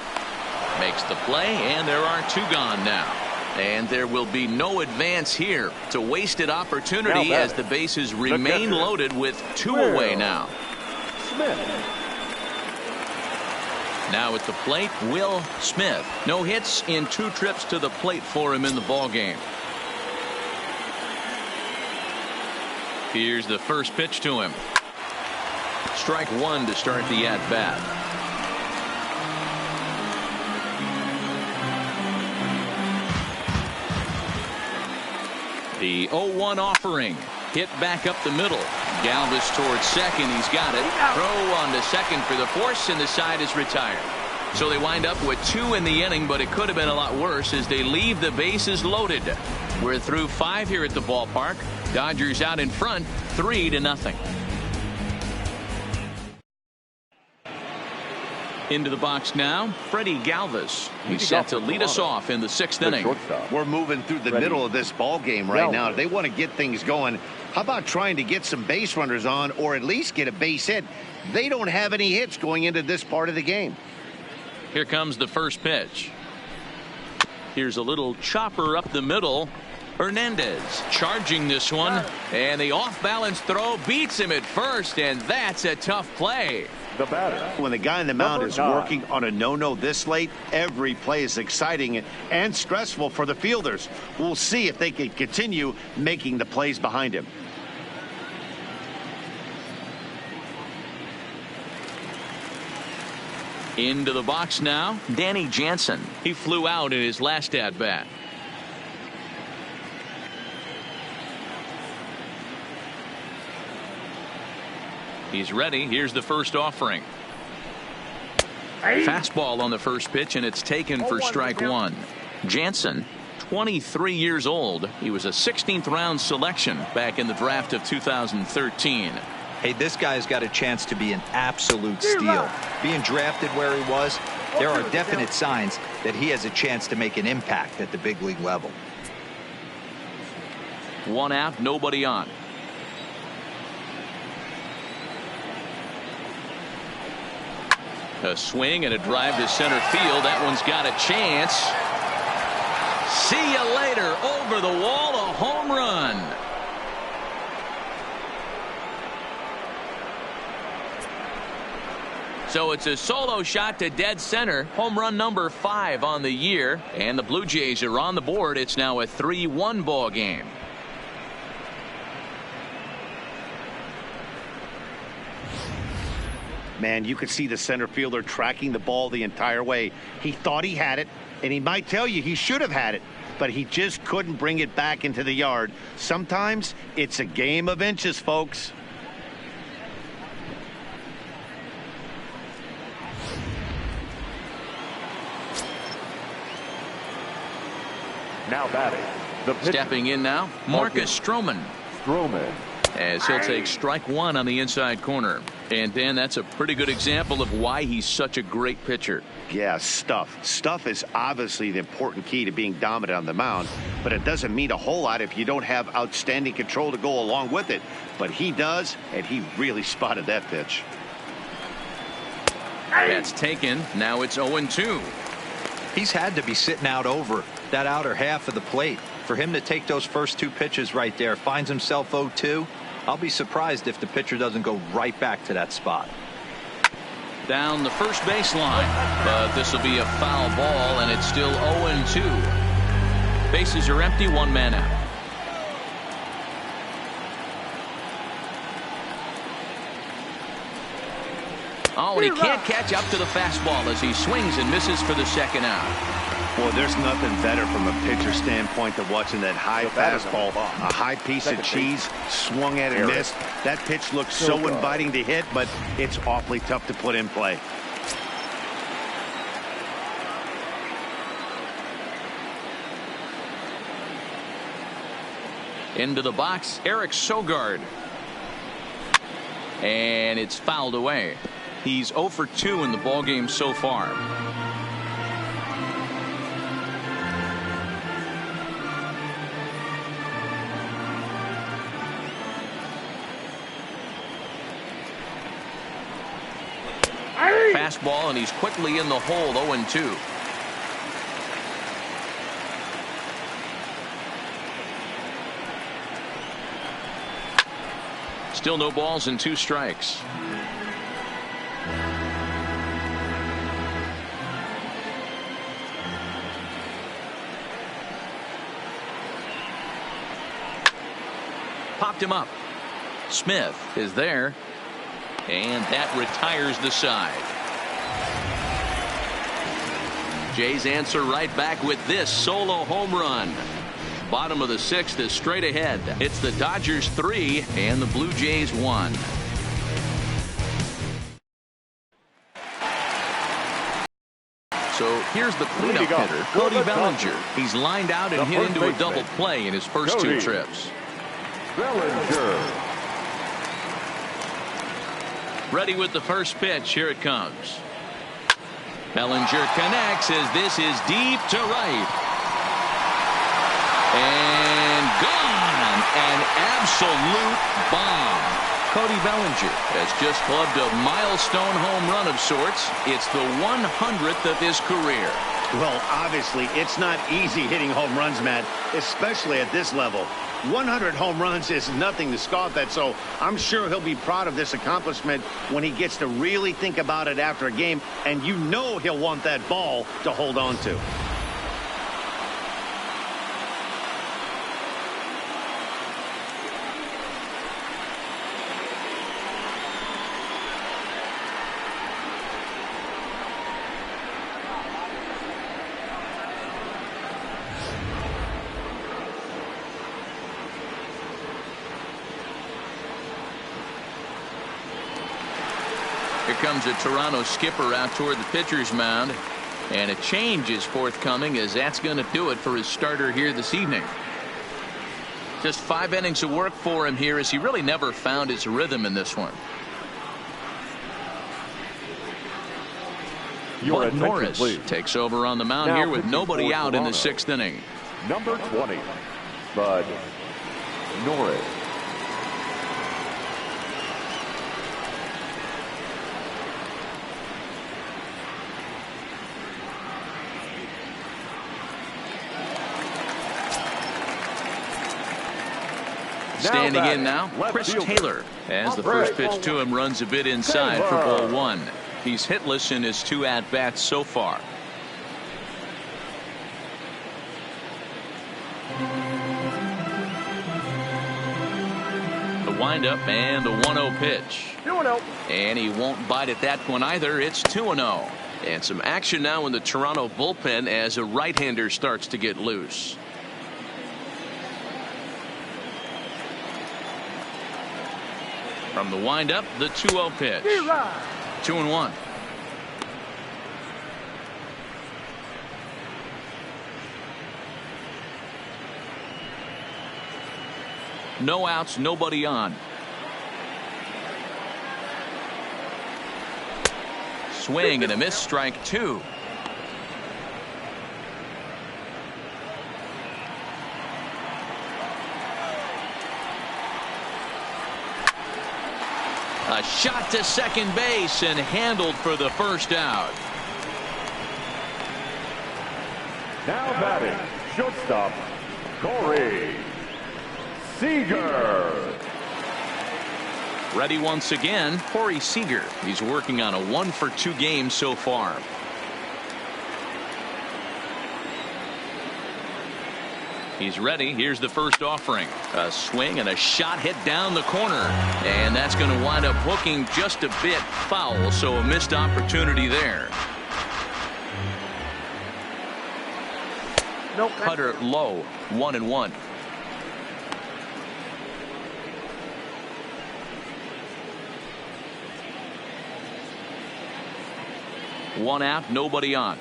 Makes the play, and there are 2 gone now. And there will be no advance here. It's a wasted opportunity as the bases remain loaded with 2 away now. Smith. Now at the plate, Will Smith. No hits in 2 trips to the plate for him in the ball game. Here's the first pitch to him. Strike 1 to start the at-bat. The 0-1 offering. Hit back up the middle. Galvis towards second. He's got it. Throw on to second for the force, and the side is retired. So they wind up with 2 in the inning, but it could have been a lot worse as they leave the bases loaded. We're through 5 here at the ballpark. Dodgers out in front, 3-0. Into the box now, Freddie Galvis. He's set to lead us off in the 6th inning. We're moving through the middle of this ball game right now. If they want to get things going, how about trying to get some base runners on or at least get a base hit? They don't have any hits going into this part of the game. Here comes the first pitch. Here's a little chopper up the middle. Hernandez charging this one, and the off-balance throw beats him at first, and that's a tough play. The batter. When the guy in the mound is working on a no-no this late, every play is exciting and stressful for the fielders. We'll see if they can continue making the plays behind him. Into the box now, Danny Jansen. He flew out in his last at-bat. He's ready. Here's the first offering. Fastball on the first pitch, and it's taken for strike one. Jansen, 23 years old. He was a 16th round selection back in the draft of 2013. Hey, this guy's got a chance to be an absolute steal. Being drafted where he was, there are definite signs that he has a chance to make an impact at the big league level. One out, nobody on. A swing and a drive to center field. That one's got a chance. See you later. Over the wall, a home run. So it's a solo shot to dead center. Home run number 5 on the year. And the Blue Jays are on the board. It's now a 3-1 ball game. Man, you could see the center fielder tracking the ball the entire way. He thought he had it, and he might tell you he should have had it, but he just couldn't bring it back into the yard. Sometimes it's a game of inches, folks. Now batting. The pitcher. Stepping in now, Marcus Stroman. As he'll take strike one on the inside corner. And Dan, that's a pretty good example of why he's such a great pitcher. Yeah, stuff. Stuff is obviously the important key to being dominant on the mound, but it doesn't mean a whole lot if you don't have outstanding control to go along with it. But he does, and he really spotted that pitch. That's taken. Now it's 0-2. He's had to be sitting out over that outer half of the plate. For him to take those first 2 pitches right there, finds himself 0-2. I'll be surprised if the pitcher doesn't go right back to that spot. Down the first baseline, but this will be a foul ball, and it's still 0-2. Bases are empty, 1 man out. Oh, and he can't catch up to the fastball as he swings and misses for the second out. Boy, there's nothing better from a pitcher standpoint than watching that high fastball, a high piece of cheese, swung at and missed. That pitch looks so inviting to hit, but it's awfully tough to put in play. Into the box, Eric Sogard. And it's fouled away. He's 0 for 2 in the ballgame so far. Fastball, and he's quickly in the hole, 0-2. Still no balls and 2 strikes. Popped him up. Smith is there, and that retires the side. Jays answer right back with this solo home run. Bottom of the 6th is straight ahead. It's the Dodgers 3 and the Blue Jays 1. So here's the cleanup hitter, Cody Bellinger. He's lined out and hit into a double play in his first 2 trips. Bellinger. Ready with the first pitch. Here it comes. Bellinger connects as this is deep to right. And gone. An absolute bomb. Cody Bellinger has just clubbed a milestone home run of sorts. It's the 100th of his career. Well, obviously, it's not easy hitting home runs, Matt, especially at this level. 100 home runs is nothing to scoff at, so I'm sure he'll be proud of this accomplishment when he gets to really think about it after a game, and you know he'll want that ball to hold on to. Here comes a Toronto skipper out toward the pitcher's mound. And a change is forthcoming, as that's going to do it for his starter here this evening. Just 5 innings of work for him here, as he really never found his rhythm in this one. Bud Norris takes over on the mound here with nobody out in the 6th inning. Number 20, Bud Norris. Standing in now, Chris Taylor, as the first pitch to him runs a bit inside for ball 1. He's hitless in his 2 at-bats so far. The windup and the 1-0 pitch. 2-0. And he won't bite at that one either. It's 2-0. And some action now in the Toronto bullpen as a right-hander starts to get loose. From the windup, the 2-0 pitch. 2-1. No outs, nobody on. Swing and a miss, strike 2. A shot to second base and handled for the first out. Now batting, shortstop, Corey Seager. Ready once again, Corey Seager. He's working on a 1-for-2 game so far. He's ready. Here's the first offering. A swing and a shot hit down the corner. And that's going to wind up hooking just a bit foul, so a missed opportunity there. Cutter low, 1-1. One out, nobody on.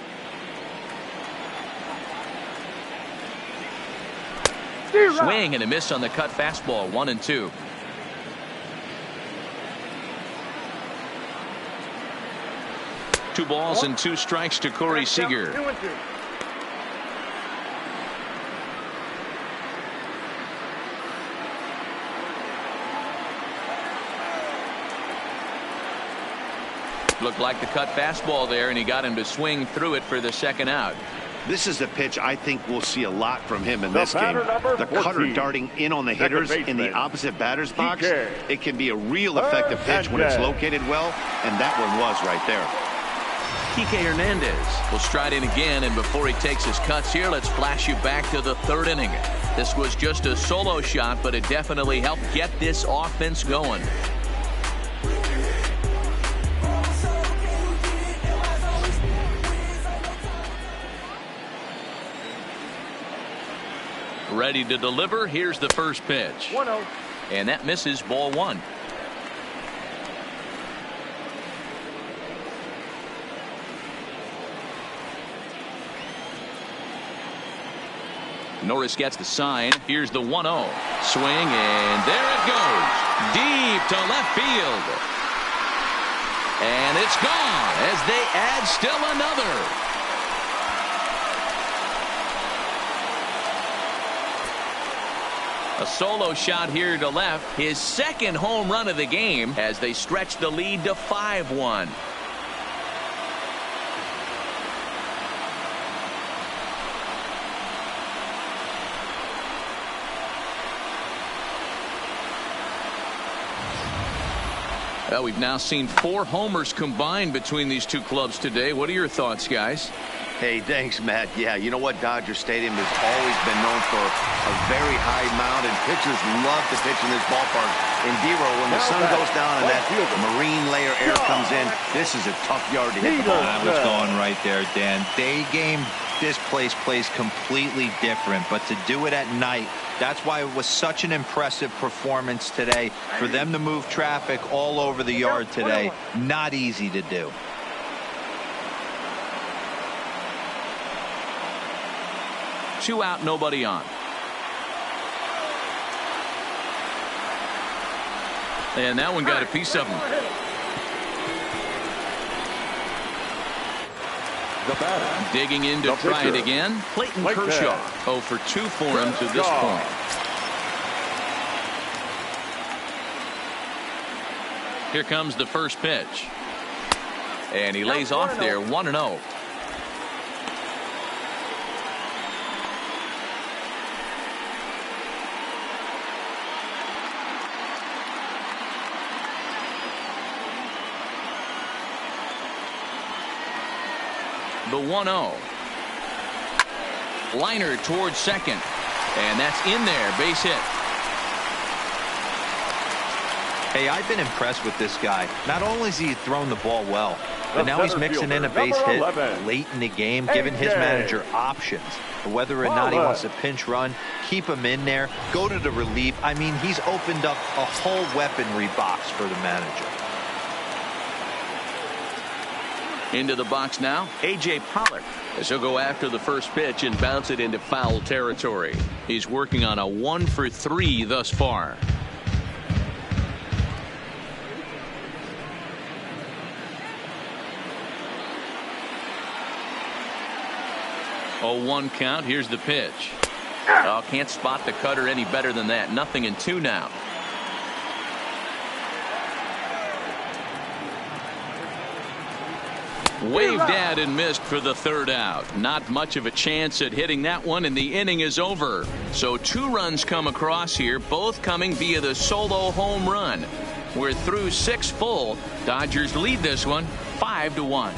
Swing and a miss on the cut fastball, 1-2. Two balls and 2 strikes to Corey Seager. Looked like the cut fastball there, and he got him to swing through it for the second out. This is a pitch I think we'll see a lot from him in this game. The cutter darting in on the hitters in the opposite batter's box. It can be a real effective pitch when it's located well, and that one was right there. Kike Hernandez will stride in again, and before he takes his cuts here, let's flash you back to the 3rd inning. This was just a solo shot, but it definitely helped get this offense going. Ready to deliver. Here's the first pitch. 1-0. And that misses, ball 1. Norris gets the sign. Here's the 1-0. Swing, and there it goes. Deep to left field. And it's gone as they add still another. A solo shot here to left. His second home run of the game as they stretch the lead to 5-1. Well, we've now seen 4 homers combined between these two clubs today. What are your thoughts, guys? Hey, thanks, Matt. Yeah, you know what? Dodger Stadium has always been known for a very high mound, and pitchers love to pitch in this ballpark. And D-Row, when the sun goes down and that marine layer air comes in, this is a tough yard to hit the ball. I was going right there, Dan. Day game, this place plays completely different, but to do it at night, that's why it was such an impressive performance today. For them to move traffic all over the yard today, not easy to do. Two out, nobody on. And that one got a piece of him. Digging in to try it again. Clayton Kershaw. 0 for 2 for him to this point. Here comes the first pitch. And he lays off there 1-0. The 1-0. Liner towards second. And that's in there. Base hit. Hey, I've been impressed with this guy. Not only has he thrown the ball well, but now he's mixing in a base hit late in the game, giving his manager options. Whether or not he wants to pinch run, keep him in there, go to the relief. I mean, he's opened up a whole weaponry box for the manager. Into the box now, A.J. Pollock, as he'll go after the first pitch and bounce it into foul territory. He's working on a 1 for 3 thus far. Oh, 1 count. Here's the pitch. Oh, can't spot the cutter any better than that. 0-2 now. Waved at and missed for the third out. Not much of a chance at hitting that one, and the inning is over. So 2 runs come across here, both coming via the solo home run. We're through 6 full. Dodgers lead this one 5-1.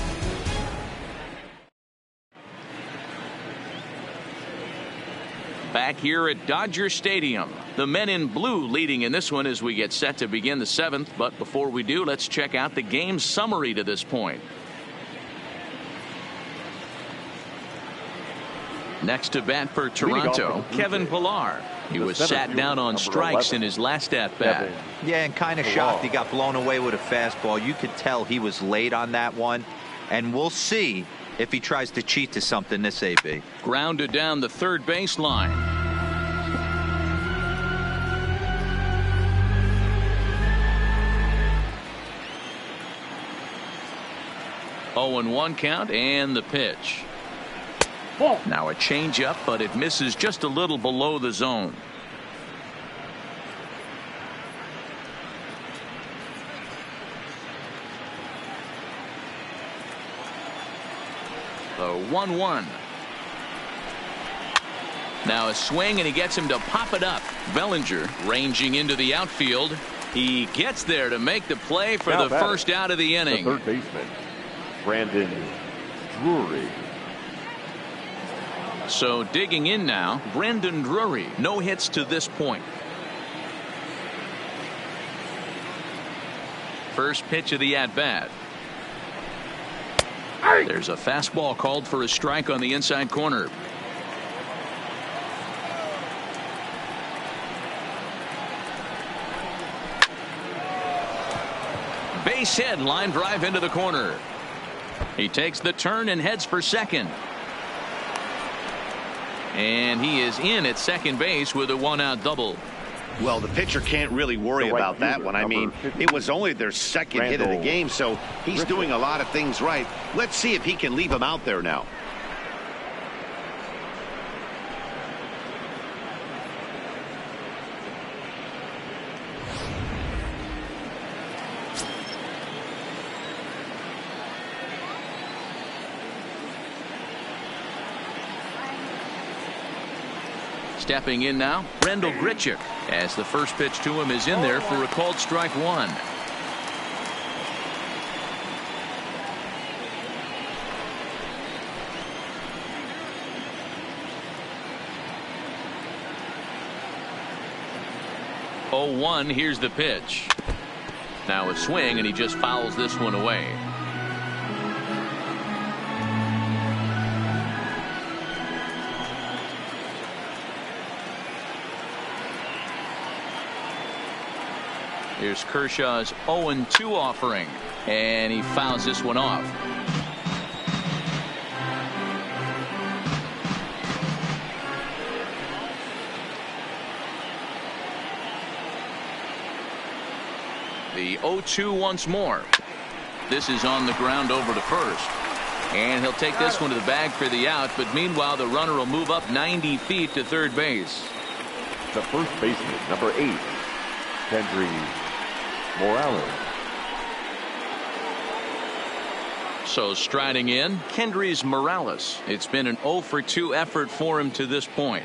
Back here at Dodger Stadium, the men in blue leading in this one as we get set to begin the 7th. But before we do, let's check out the game summary to this point. Next to bat for Toronto, Kevin Pillar. He was sat down on strikes in his last at-bat. Yeah, and kind of shocked he got blown away with a fastball. You could tell he was late on that one. And we'll see if he tries to cheat to something this AB. Grounded down the third baseline. Oh, and 1 count and the pitch. Now a changeup, but it misses just a little below the zone. The 1-1. Now a swing, and he gets him to pop it up. Bellinger ranging into the outfield. He gets there to make the play for the first out of the inning. The third baseman, Brandon Drury. So digging in now, Brandon Drury. No hits to this point. First pitch of the at-bat. There's a fastball called for a strike on the inside corner. Base hit, line drive into the corner. He takes the turn and heads for second. And he is in at second base with a 1-out double. Well, the pitcher can't really worry about that one. I mean, it was only their second hit of the game, so he's doing a lot of things right. Let's see if he can leave him out there now. Stepping in now, Brendel Grichuk, as the first pitch to him is in there for a called strike one. Oh, 1, here's the pitch. Now a swing, and he just fouls this one away. Here's Kershaw's 0-2 offering, and he fouls this one off. The 0-2 once more. This is on the ground over to first. And he'll take this one to the bag for the out, but meanwhile the runner will move up 90 feet to third base. The first baseman, number 8, Kendry Morales. So striding in, Kendrys Morales. It's been an 0-for-2 effort for him to this point.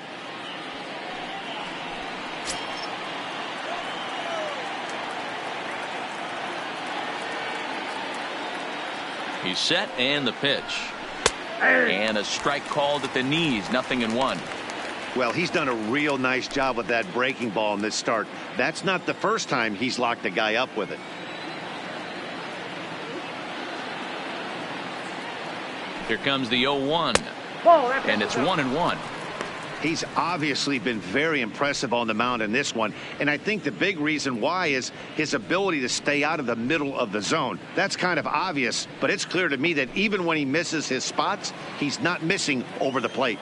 He's set, and the pitch. And a strike called at the knees, 0-1. Well, he's done a real nice job with that breaking ball in this start. That's not the first time he's locked a guy up with it. Here comes the 0-1. And it's 1-1. He's obviously been very impressive on the mound in this one, and I think the big reason why is his ability to stay out of the middle of the zone. That's kind of obvious, but it's clear to me that even when he misses his spots, he's not missing over the plate.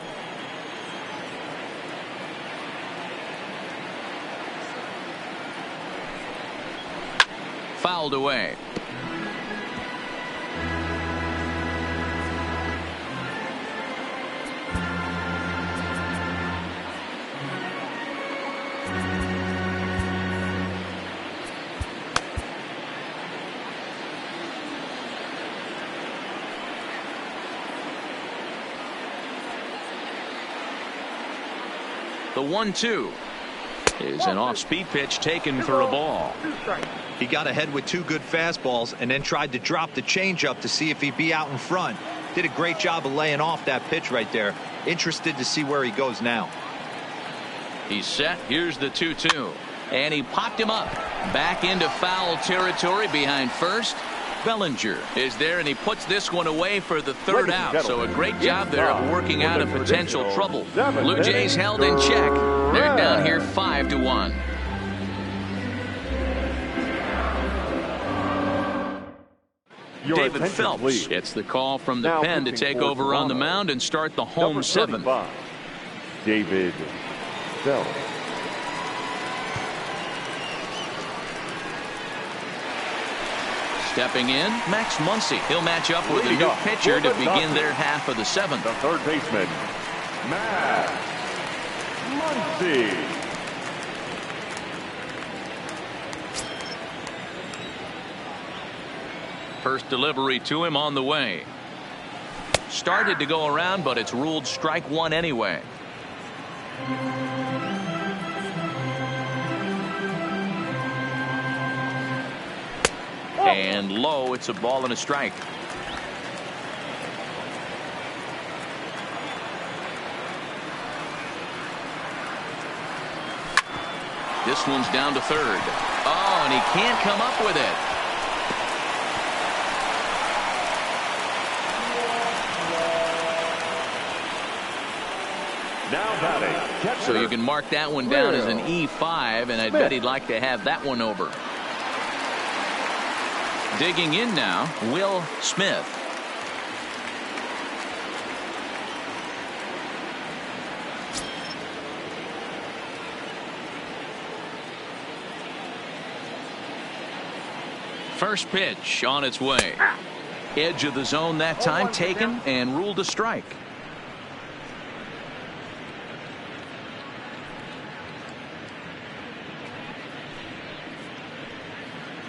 Fouled away. The 1-2 is an off-speed pitch taken for a ball. He got ahead with 2 good fastballs and then tried to drop the changeup to see if he'd be out in front. Did a great job of laying off that pitch right there. Interested to see where he goes now. He's set. Here's the 2-2. And he popped him up. Back into foul territory behind first. Bellinger is there, and he puts this one away for the third out. So a great job there of working out a potential trouble. Blue Jays held in check. They're down here 5-1. David Phelps gets the call from the pen to take over on the mound and start the home 7th. David Phelps. Stepping in, Max Muncy. He'll match up with a new pitcher to begin their half of the 7th. The third baseman, Max Muncy. First delivery to him on the way. Started to go around, but it's ruled strike one anyway. And low, it's a ball and a strike. This one's down to third. Oh, and he can't come up with it. Now batting. So you can mark that one down as an E5, and I bet he'd like to have that one over. Digging in now, Will Smith. First pitch on its way. Edge of the zone that time taken and ruled a strike.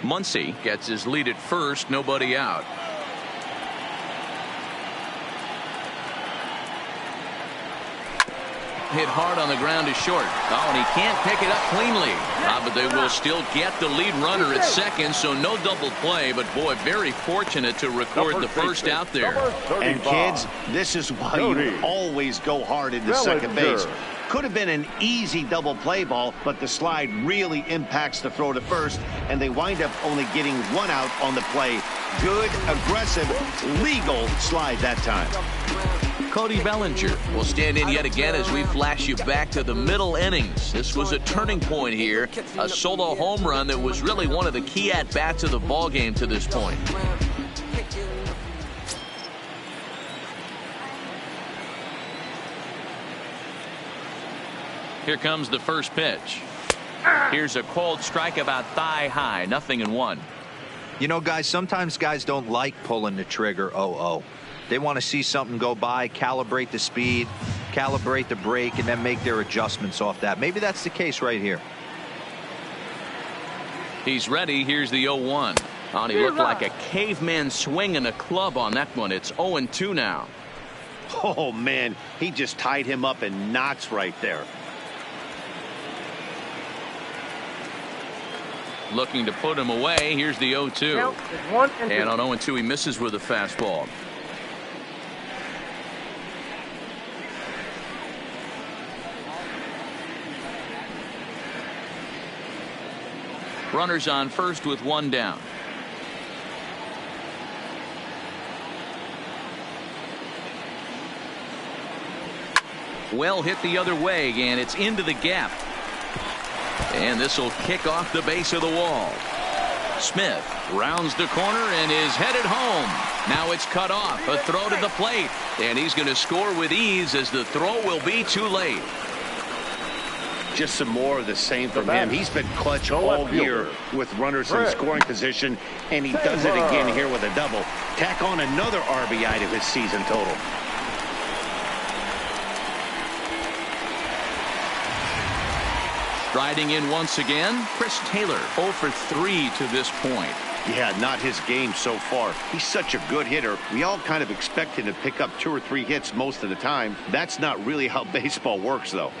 Muncy gets his lead at first, nobody out. Hit hard on the ground is short. Oh, and he can't pick it up cleanly. But they will still get the lead runner at second, so no double play. But boy, very fortunate to record the first out there. And kids, this is why you always go hard into second base. Could have been an easy double play ball, but the slide really impacts the throw to first, and they wind up only getting one out on the play. Good, aggressive, legal slide that time. Cody Bellinger will stand in yet again as we flash you back to the middle innings. This was a turning point here, a solo home run that was really one of the key at-bats of the ball game to this point. Here comes the first pitch. Here's a cold strike about thigh high, 0-1. You know, guys, sometimes guys don't like pulling the trigger 0-0. They want to see something go by, calibrate the speed, calibrate the brake, and then make their adjustments off that. Maybe that's the case right here. He's ready. Here's the 0-1. Oh, he looked like a caveman swinging a club on that one. It's 0-2 now. Oh, man, he just tied him up in knots right there. Looking to put him away. Here's the 0-2. And on 0-2, he misses with a fastball. Runners on first with one down. Well hit the other way, and it's into the gap. And this will kick off the base of the wall. Smith rounds the corner and is headed home. Now it's cut off. A throw to the plate. And he's going to score with ease as the throw will be too late. Just some more of the same from him. He's been clutch all year with runners in scoring position, and he does it again here with a double. Tack on another RBI to his season total. Striding in once again, Chris Taylor, 0 for 3 to this point. Yeah, not his game so far. He's such a good hitter. We all kind of expect him to pick up 2 or 3 hits most of the time. That's not really how baseball works, though.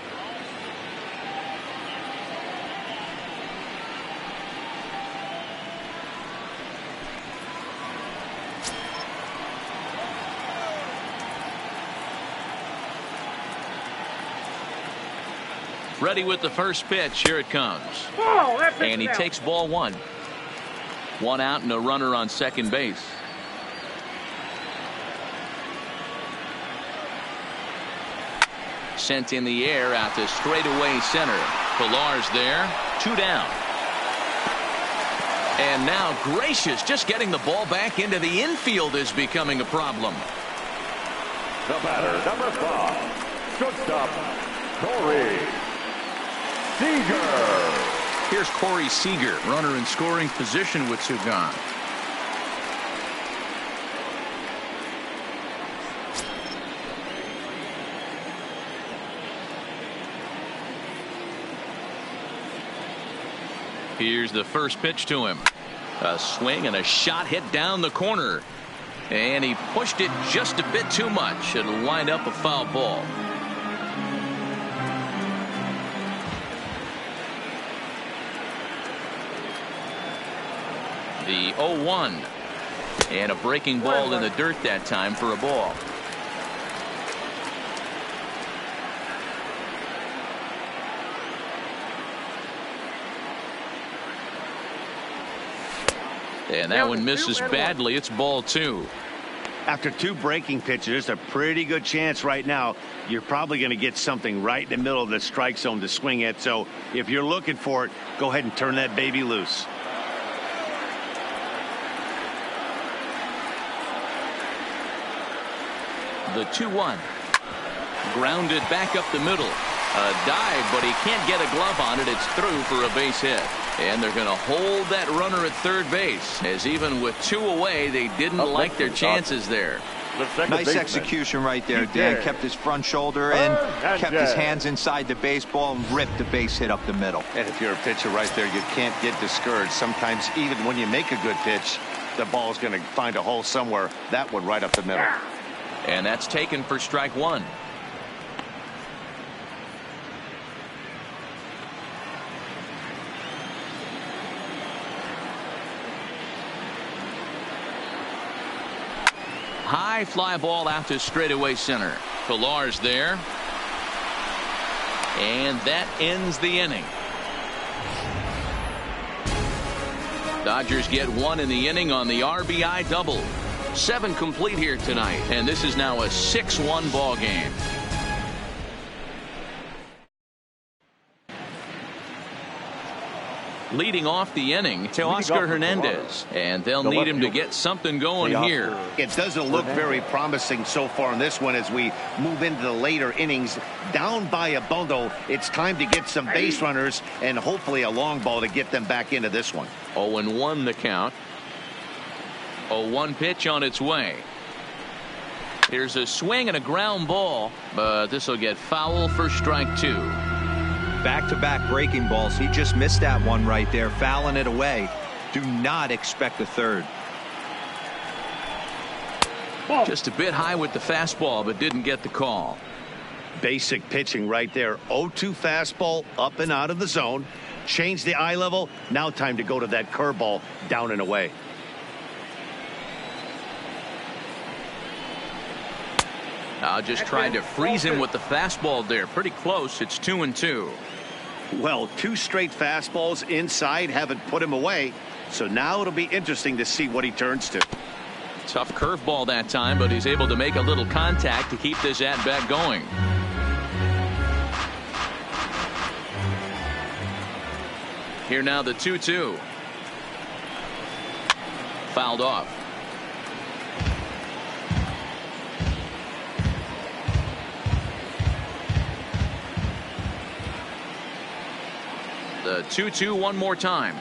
Ready with the first pitch. Here it comes. And he takes ball 1. 1 out and a runner on second base. Sent in the air out to straightaway center. Pilar's there. 2 down. And now Gracious just getting the ball back into the infield is becoming a problem. The batter, number 5, shortstop, Corey Seager. Here's Corey Seager, runner in scoring position with 2 gone. Here's the first pitch to him. A swing and a shot hit down the corner. And he pushed it just a bit too much. It'll wind up a foul ball. The 0-1. And a breaking ball in the dirt that time for a ball. And that one misses badly. It's ball 2. After 2 breaking pitches, there's a pretty good chance right now you're probably going to get something right in the middle of the strike zone to swing at. So if you're looking for it, go ahead and turn that baby loose. The 2-1. Grounded back up the middle. A dive, but he can't get a glove on it. It's through for a base hit. And they're going to hold that runner at third base, as even with 2 away, they didn't like their chances there. Nice execution right there, Dan. Kept his front shoulder in, kept his hands inside the baseball, and ripped the base hit up the middle. And if you're a pitcher right there, you can't get discouraged. Sometimes even when you make a good pitch, the ball's going to find a hole somewhere. That one right up the middle. And that's taken for strike 1. High fly ball out to straightaway center. Pilar's there. And that ends the inning. Dodgers get 1 in the inning on the RBI double. 7 complete here tonight, and this is now a 6-1 ball game. Leading off the inning to Oscar Hernandez, and they'll need him to get something going here. It doesn't look very promising so far in this one as we move into the later innings. Down by a bundle, it's time to get some base runners and hopefully a long ball to get them back into this one. 0-1 the count. 0-1 pitch on its way. Here's a swing and a ground ball, but this will get foul for strike 2. Back-to-back breaking balls. He just missed that one right there, fouling it away. Do not expect a third. Just a bit high with the fastball, but didn't get the call. Basic pitching right there. 0-2 fastball up and out of the zone. Change the eye level. Now time to go to that curveball down and away. Now just trying to freeze him with the fastball there. Pretty close. It's 2-2. Well, 2 straight fastballs inside haven't put him away. So now it'll be interesting to see what he turns to. Tough curveball that time, but he's able to make a little contact to keep this at-bat going. Here now the 2-2. Fouled off. The 2-2 one more time.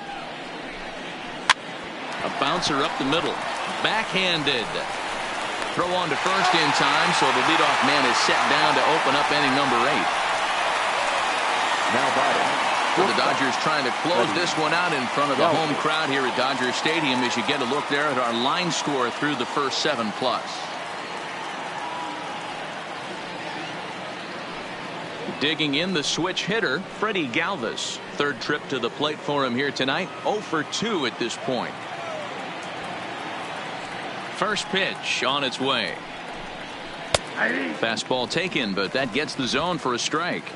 A bouncer up the middle. Backhanded. Throw on to first in time, so the leadoff man is set down to open up inning number 8. Now batting. So the Dodgers trying to close this one out in front of the home crowd here at Dodger Stadium as you get a look there at our line score through the first 7+. Digging in the switch hitter, Freddie Galvis. Third trip to the plate for him here tonight. 0 for 2 at this point. First pitch on its way. Fastball taken, but that gets the zone for a strike.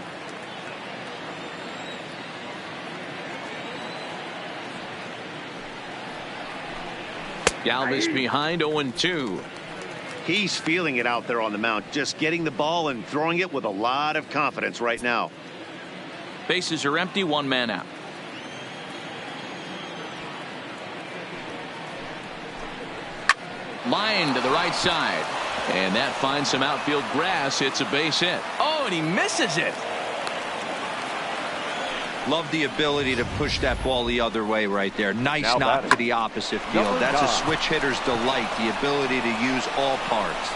Galvis behind 0-2. He's feeling it out there on the mound, just getting the ball and throwing it with a lot of confidence right now. Bases are empty, 1 man out. Line to the right side, and that finds some outfield grass. It's a base hit. Oh, and he misses it. Love the ability to push that ball the other way right there. Nice knock to the opposite field. That's a switch hitter's delight, the ability to use all parts.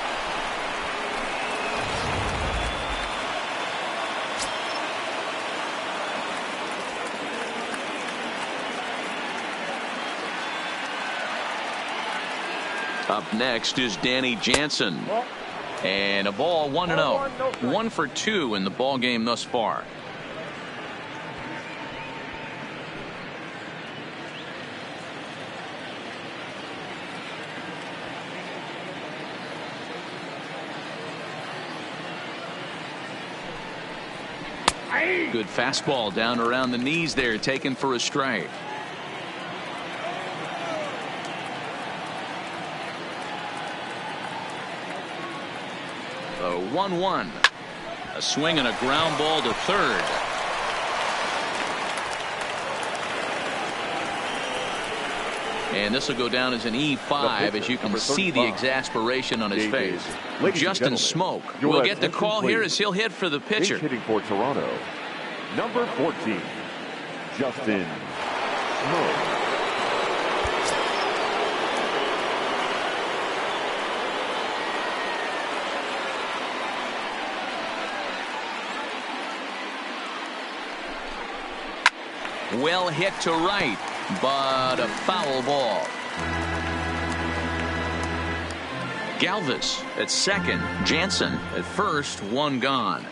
Up next is Danny Jansen. And a ball 1-0. 1 for 2 in the ball game thus far. Good fastball down around the knees there, taken for a strike. The 1-1. A swing and a ground ball to third. And this will go down as an E5, as you can see the exasperation on his face. Justin Smoke will get the call here as he'll hit for the pitcher. Hitting for Toronto, number 14, Justin Smoke. Well hit to right, but a foul ball. Galvis at second, Jansen at first, one gone.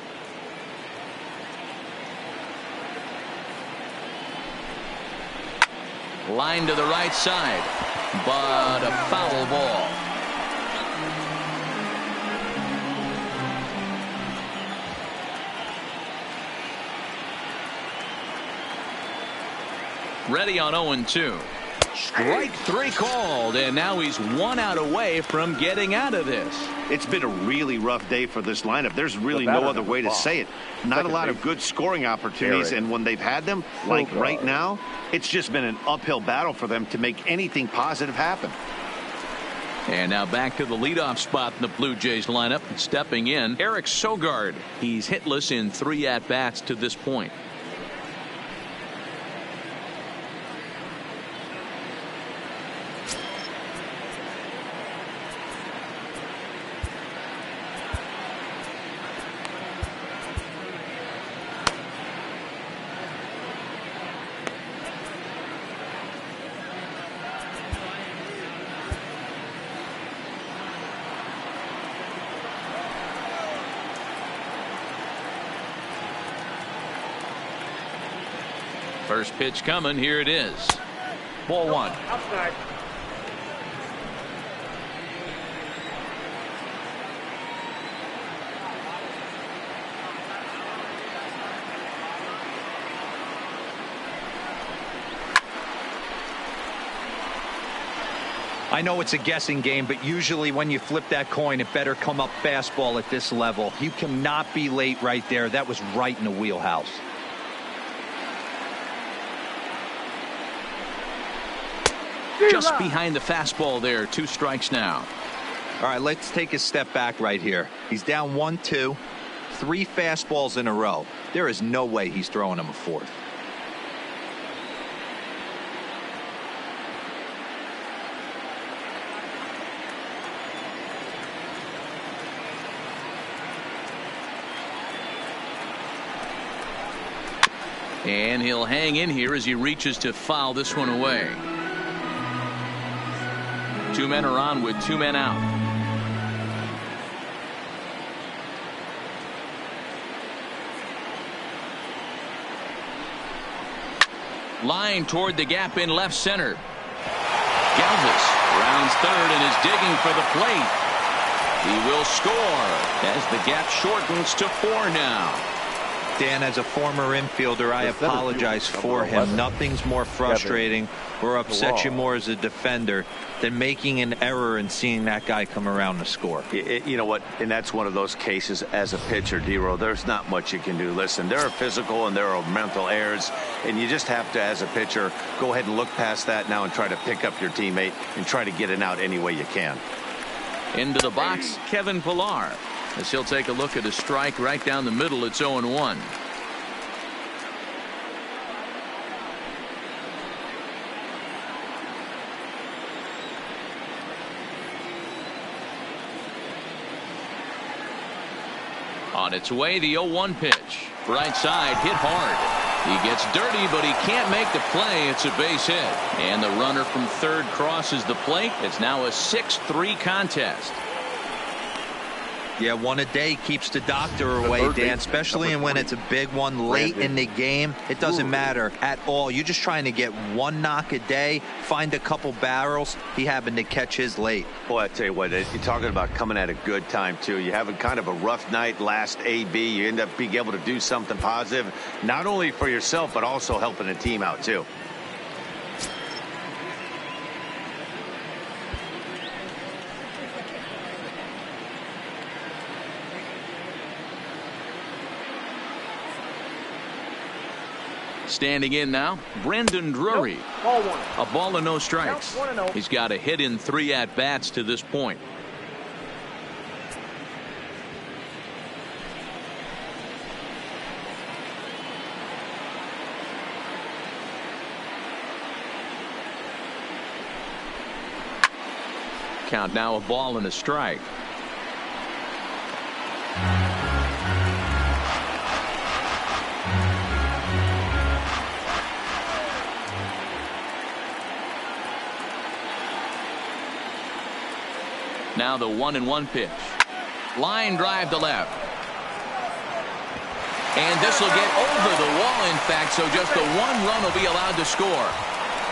Line to the right side, but a foul ball. Ready on 0-2. Strike three called, and now he's 1 out away from getting out of this. It's been a really rough day for this lineup. There's really no other way to say it. Not a lot of good scoring opportunities, and when they've had them, like right now, it's just been an uphill battle for them to make anything positive happen. And now back to the leadoff spot in the Blue Jays lineup. Stepping in, Eric Sogard. He's hitless in 3 at-bats to this point. First pitch coming. Here it is. Ball 1. Outside. I know it's a guessing game, but usually when you flip that coin, it better come up fastball at this level. You cannot be late right there. That was right in the wheelhouse. Just behind the fastball there. 2 strikes now. All right, let's take a step back right here. He's down 1-2, 3 fastballs in a row. There is no way he's throwing him a 4th. And he'll hang in here as he reaches to foul this one away. 2 men are on with 2 men out. Line toward the gap in left center. Galvis rounds third and is digging for the plate. He will score as the gap shortens to 4 now. Dan, as a former infielder, I apologize for him. Nothing's more frustrating or upsets you more as a defender than making an error and seeing that guy come around to score. You know what? And that's one of those cases as a pitcher, D-Row. There's not much you can do. Listen, there are physical and there are mental errors, and you just have to, as a pitcher, go ahead and look past that now and try to pick up your teammate and try to get it out any way you can. Into the box, Kevin Pillar. As he'll take a look at a strike right down the middle. It's 0-1. On its way, the 0-1 pitch. Right side, hit hard. He gets dirty, but he can't make the play. It's a base hit. And the runner from third crosses the plate. It's now a 6-3 contest. Yeah, 1 a day keeps the doctor away, Dan, especially when it's a big one late in the game. It doesn't matter at all. You're just trying to get 1 knock a day, find a couple barrels. He happened to catch his late. Boy, I tell you what, you're talking about coming at a good time, too. You're having kind of a rough night last AB. You end up being able to do something positive, not only for yourself, but also helping the team out, too. Standing in now, Brandon Drury. A ball and no strikes. He's got a hit in 3 at-bats to this point. Count now, a ball and a strike. Now the 1-1 pitch. Line drive to left. And this will get over the wall, in fact, so just the 1 run will be allowed to score.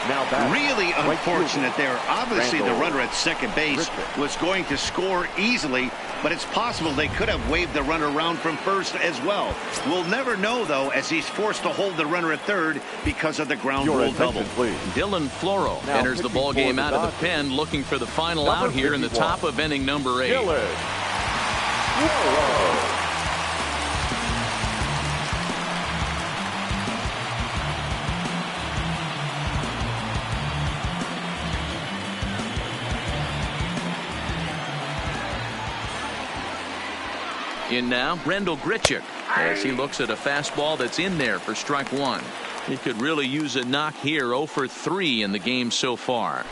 Now really unfortunate there. Obviously the runner at second base was going to score easily, but it's possible they could have waved the runner around from first as well. We'll never know, though, as he's forced to hold the runner at third because of the ground rule double. Dylan Floro enters the ball game out of the pen, looking for the final out here in the top of inning number 8. In now, Rendell Grichuk, as he looks at a fastball that's in there for strike 1. He could really use a knock here. 0 for 3 in the game so far.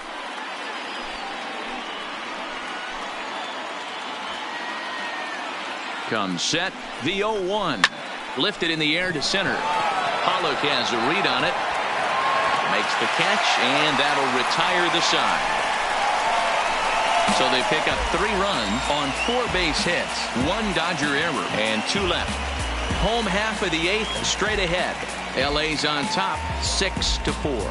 Comes set, the 0-1. Lifted in the air to center. Pollock has a read on it. Makes the catch, and that'll retire the side. So they pick up 3 runs on 4 base hits, 1 Dodger error, and 2 left. Home half of the 8th, straight ahead. LA's on top, 6-4.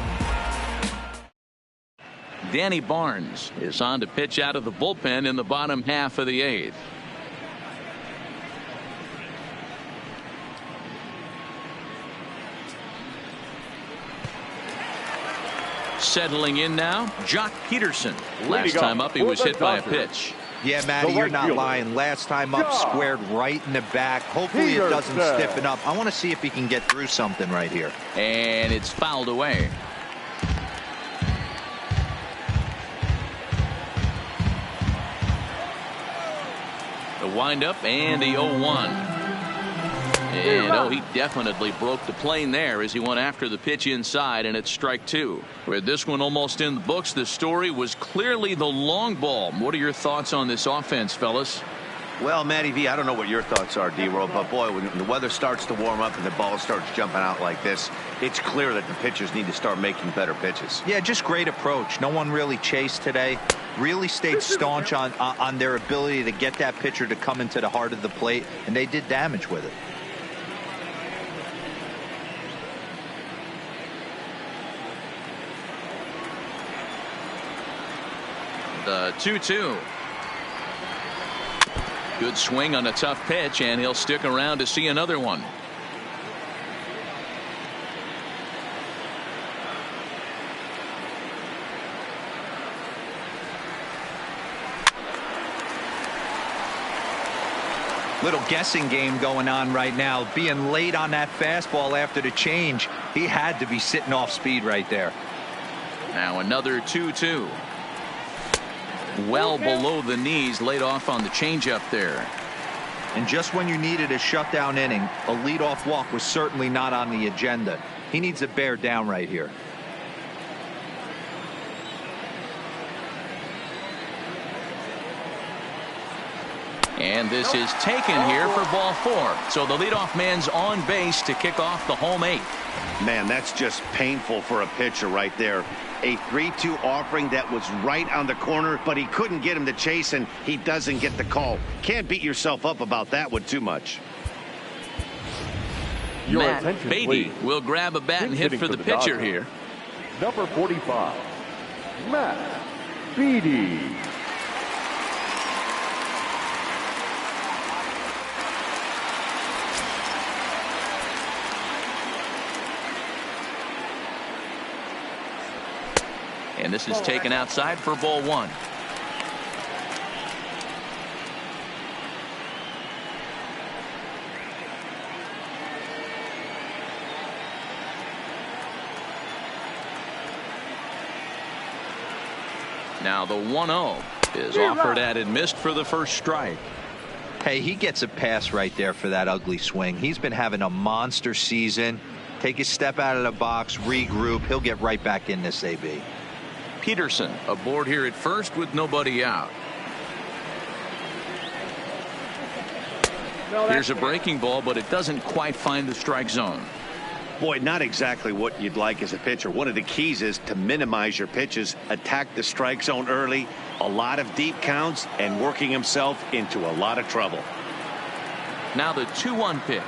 Danny Barnes is on to pitch out of the bullpen in the bottom half of the 8th. Settling in now, Jock Peterson. Last time up, he was hit by a pitch. Yeah, Matty, you're not lying. Last time up, squared right in the back. Hopefully it doesn't stiffen up. I want to see if he can get through something right here. And it's fouled away. The windup and the 0-1. And he definitely broke the plane there as he went after the pitch inside, and it's strike 2. With this one almost in the books, the story was clearly the long ball. What are your thoughts on this offense, fellas? Well, Matty V, I don't know what your thoughts are, D-Roll, but boy, when the weather starts to warm up and the ball starts jumping out like this, it's clear that the pitchers need to start making better pitches. Yeah, just great approach. No one really chased today. Really stayed staunch on their ability to get that pitcher to come into the heart of the plate, and they did damage with it. The 2-2. Good swing on a tough pitch, and he'll stick around to see another one. Little guessing game going on right now. Being late on that fastball after the change, he had to be sitting off speed right there. Now another 2-2. Well below the knees, laid off on the changeup there. And just when you needed a shutdown inning, a leadoff walk was certainly not on the agenda. He needs to bear down right here. And this is taken here for ball 4. So the leadoff man's on base to kick off the home 8th. Man, that's just painful for a pitcher right there. A 3-2 offering that was right on the corner, but he couldn't get him to chase, and he doesn't get the call. Can't beat yourself up about that one too much. Matt Beatty will grab a bat and hit for the pitcher here. Number 45, Matt Beatty. And this is taken outside for ball 1. Now the 1-0 is offered at and missed for the first strike. Hey, he gets a pass right there for that ugly swing. He's been having a monster season. Take a step out of the box, regroup. He'll get right back in this AB. Peterson aboard here at first with nobody out. Here's a breaking ball, but it doesn't quite find the strike zone. Boy, not exactly what you'd like as a pitcher. One of the keys is to minimize your pitches, attack the strike zone early, a lot of deep counts, and working himself into a lot of trouble. Now the 2-1 pitch.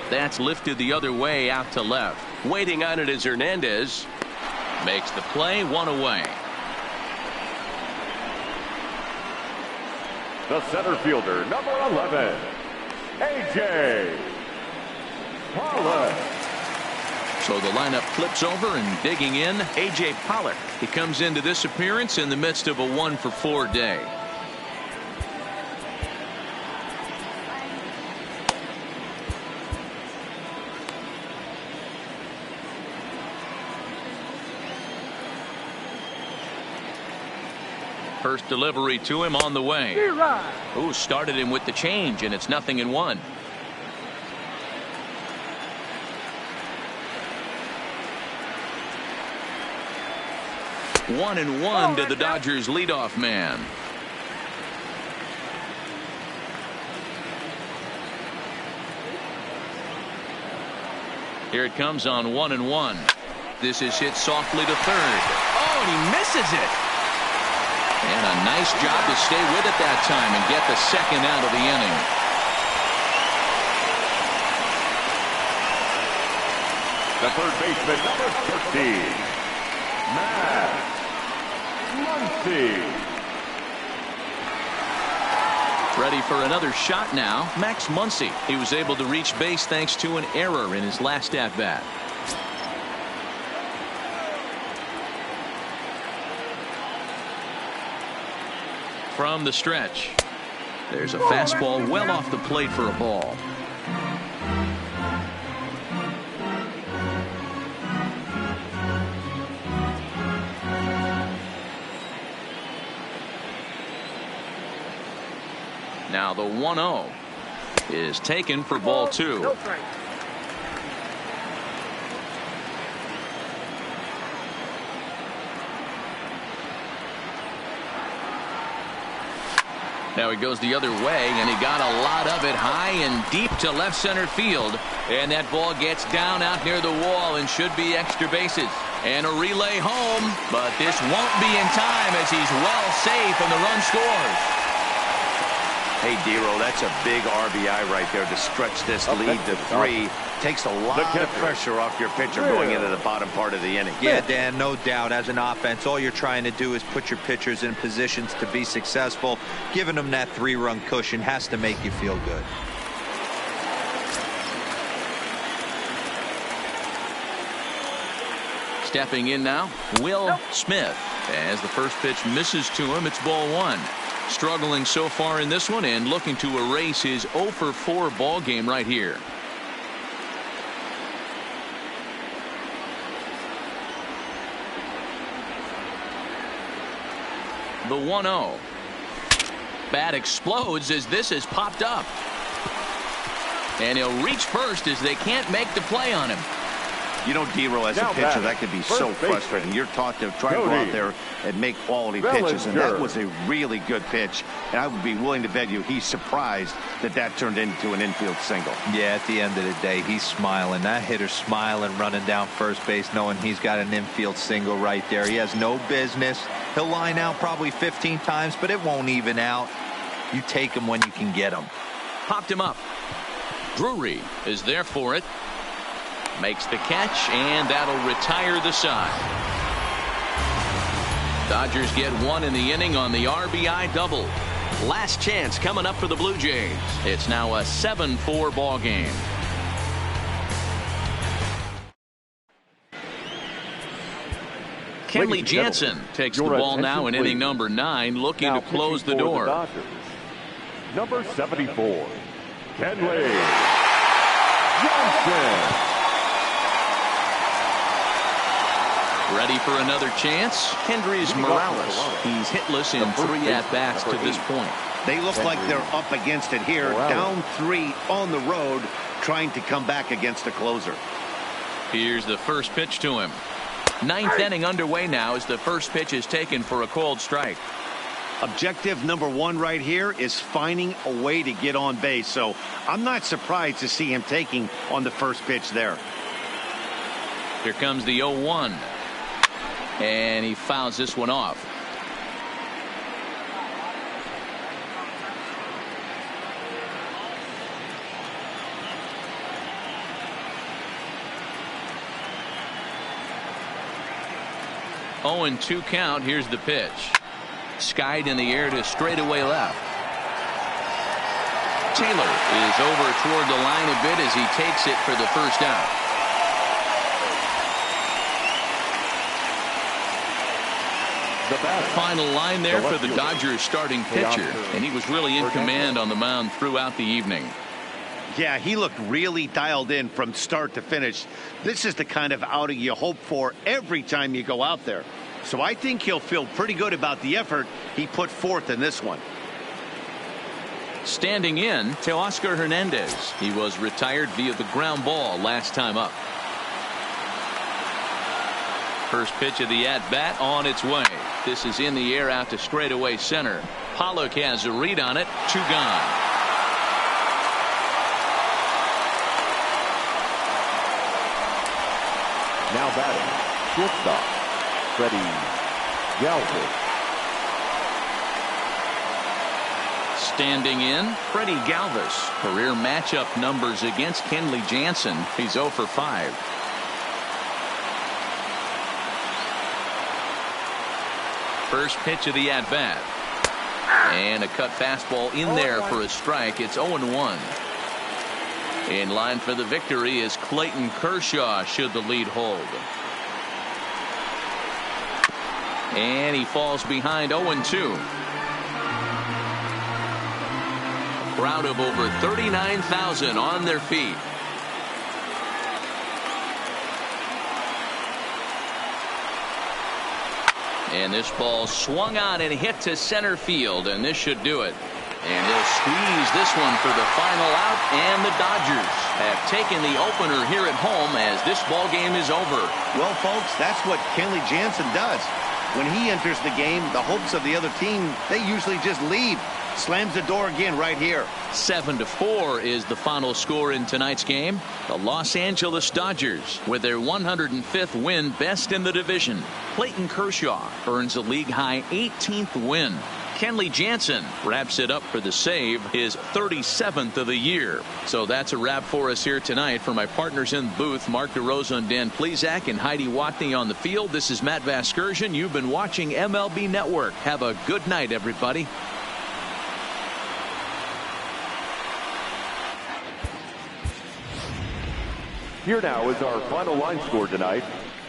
That's lifted the other way out to left. Waiting on it is Hernandez. Makes the play, 1 away. The center fielder, number 11, A.J. Pollock. So the lineup flips over and digging in, A.J. Pollock. He comes into this appearance in the midst of a 1-for-4 day. First delivery to him on the way. Ooh, started him with the change, and it's 0-1. One and one to the Dodgers leadoff man. Here it comes on 1-1. This is hit softly to third. Oh, and he misses it. And a nice job to stay with it that time and get the second out of the inning. The third baseman, number 13, Matt Muncy. Ready for another shot now. Max Muncy. He was able to reach base thanks to an error in his last at-bat. From the stretch. There's a fastball well off the plate for a ball. Now the 1-0 is taken for ball 2. Now he goes the other way, and he got a lot of it high and deep to left center field. And that ball gets down out near the wall and should be extra bases. And a relay home, but this won't be in time as he's well safe and the run scores. Hey, Dero, that's a big RBI right there to stretch this lead to 3. Takes a lot of pressure off your pitcher going into the bottom part of the inning. Yeah, Dan, no doubt. As an offense, all you're trying to do is put your pitchers in positions to be successful. Giving them that 3-run cushion has to make you feel good. Stepping in now, Will Smith. As the first pitch misses to him, it's ball 1. Struggling so far in this one and looking to erase his 0-for-4 ball game right here. The 1-0. Bat explodes as this has popped up. And he'll reach first as they can't make the play on him. You know, Dero, as a pitcher, that could be so frustrating. You're taught to try to go out there and make quality pitches, and that was a really good pitch. And I would be willing to bet you he's surprised that that turned into an infield single. Yeah, at the end of the day, he's smiling. That hitter's smiling, running down first base, knowing he's got an infield single right there. He has no business. He'll line out probably 15 times, but it won't even out. You take him when you can get him. Popped him up. Drury is there for it. Makes the catch, and that'll retire the side. Dodgers get 1 in the inning on the RBI double. Last chance coming up for the Blue Jays. It's now a 7-4 ball game. Kenley Jansen takes the ball now in inning number 9, looking to close the door. Dodgers, number 74, Kenley Jansen. Ready for another chance? Hendrys Morales. He's hitless in 3 at-bats to this point. They look like they're up against it here. Down 3 on the road, trying to come back against a closer. Here's the first pitch to him. 9th inning underway now as the first pitch is taken for a called strike. Objective number 1 right here is finding a way to get on base. So I'm not surprised to see him taking on the first pitch there. Here comes the 0-1. And he fouls this one off. Oh, and 2 count. Here's the pitch. Skied in the air to straightaway left. Taylor is over toward the line a bit as he takes it for the first out. The final line there for the Dodgers starting pitcher, and he was really in command on the mound throughout the evening. Yeah, he looked really dialed in from start to finish. This is the kind of outing you hope for every time you go out there. So I think he'll feel pretty good about the effort he put forth in this one. Standing in, Teoscar Hernandez. He was retired via the ground ball last time up. First pitch of the at-bat on its way. This is in the air out to straightaway center. Pollock has a read on it. 2 gone. Now batting, shortstop, Freddie Galvis. Standing in, Freddie Galvis. Career matchup numbers against Kenley Jansen. He's 0 for 5. First pitch of the at-bat. And a cut fastball in there for a strike. It's 0-1. In line for the victory is Clayton Kershaw should the lead hold. And he falls behind 0-2. A crowd of over 39,000 on their feet. And this ball swung on and hit to center field, and this should do it. And they'll squeeze this one for the final out, and the Dodgers have taken the opener here at home as this ball game is over. Well, folks, that's what Kenley Jansen does. When he enters the game, the hopes of the other team, they usually just leave. Slams the door again right here. 7-4 is the final score in tonight's game. The Los Angeles Dodgers, with their 105th win, best in the division. Clayton Kershaw earns a league-high 18th win. Kenley Jansen wraps it up for the save, his 37th of the year. So that's a wrap for us here tonight. For my partners in the booth, Mark DeRosa and Dan Plesac, and Heidi Watney on the field, this is Matt Vasgersian. You've been watching MLB Network. Have a good night, everybody. Here now is our final line score tonight.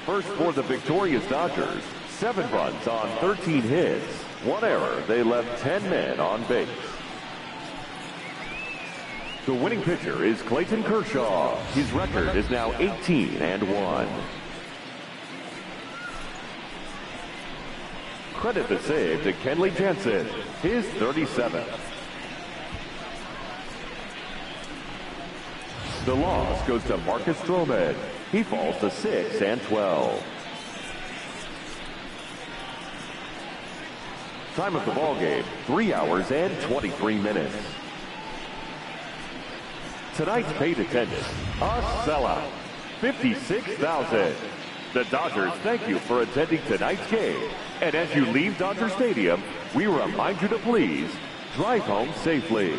First for the victorious Dodgers, 7 runs on 13 hits. 1 error. They left 10 men on base. The winning pitcher is Clayton Kershaw. His record is now 18-1. Credit the save to Kenley Jansen, his 37th. The loss goes to Marcus Stroman. He falls to 6-12. Time of the ball game, 3 hours and 23 minutes. Tonight's paid attendance, a sellout, 56,000. The Dodgers thank you for attending tonight's game. And as you leave Dodger Stadium, we remind you to please drive home safely.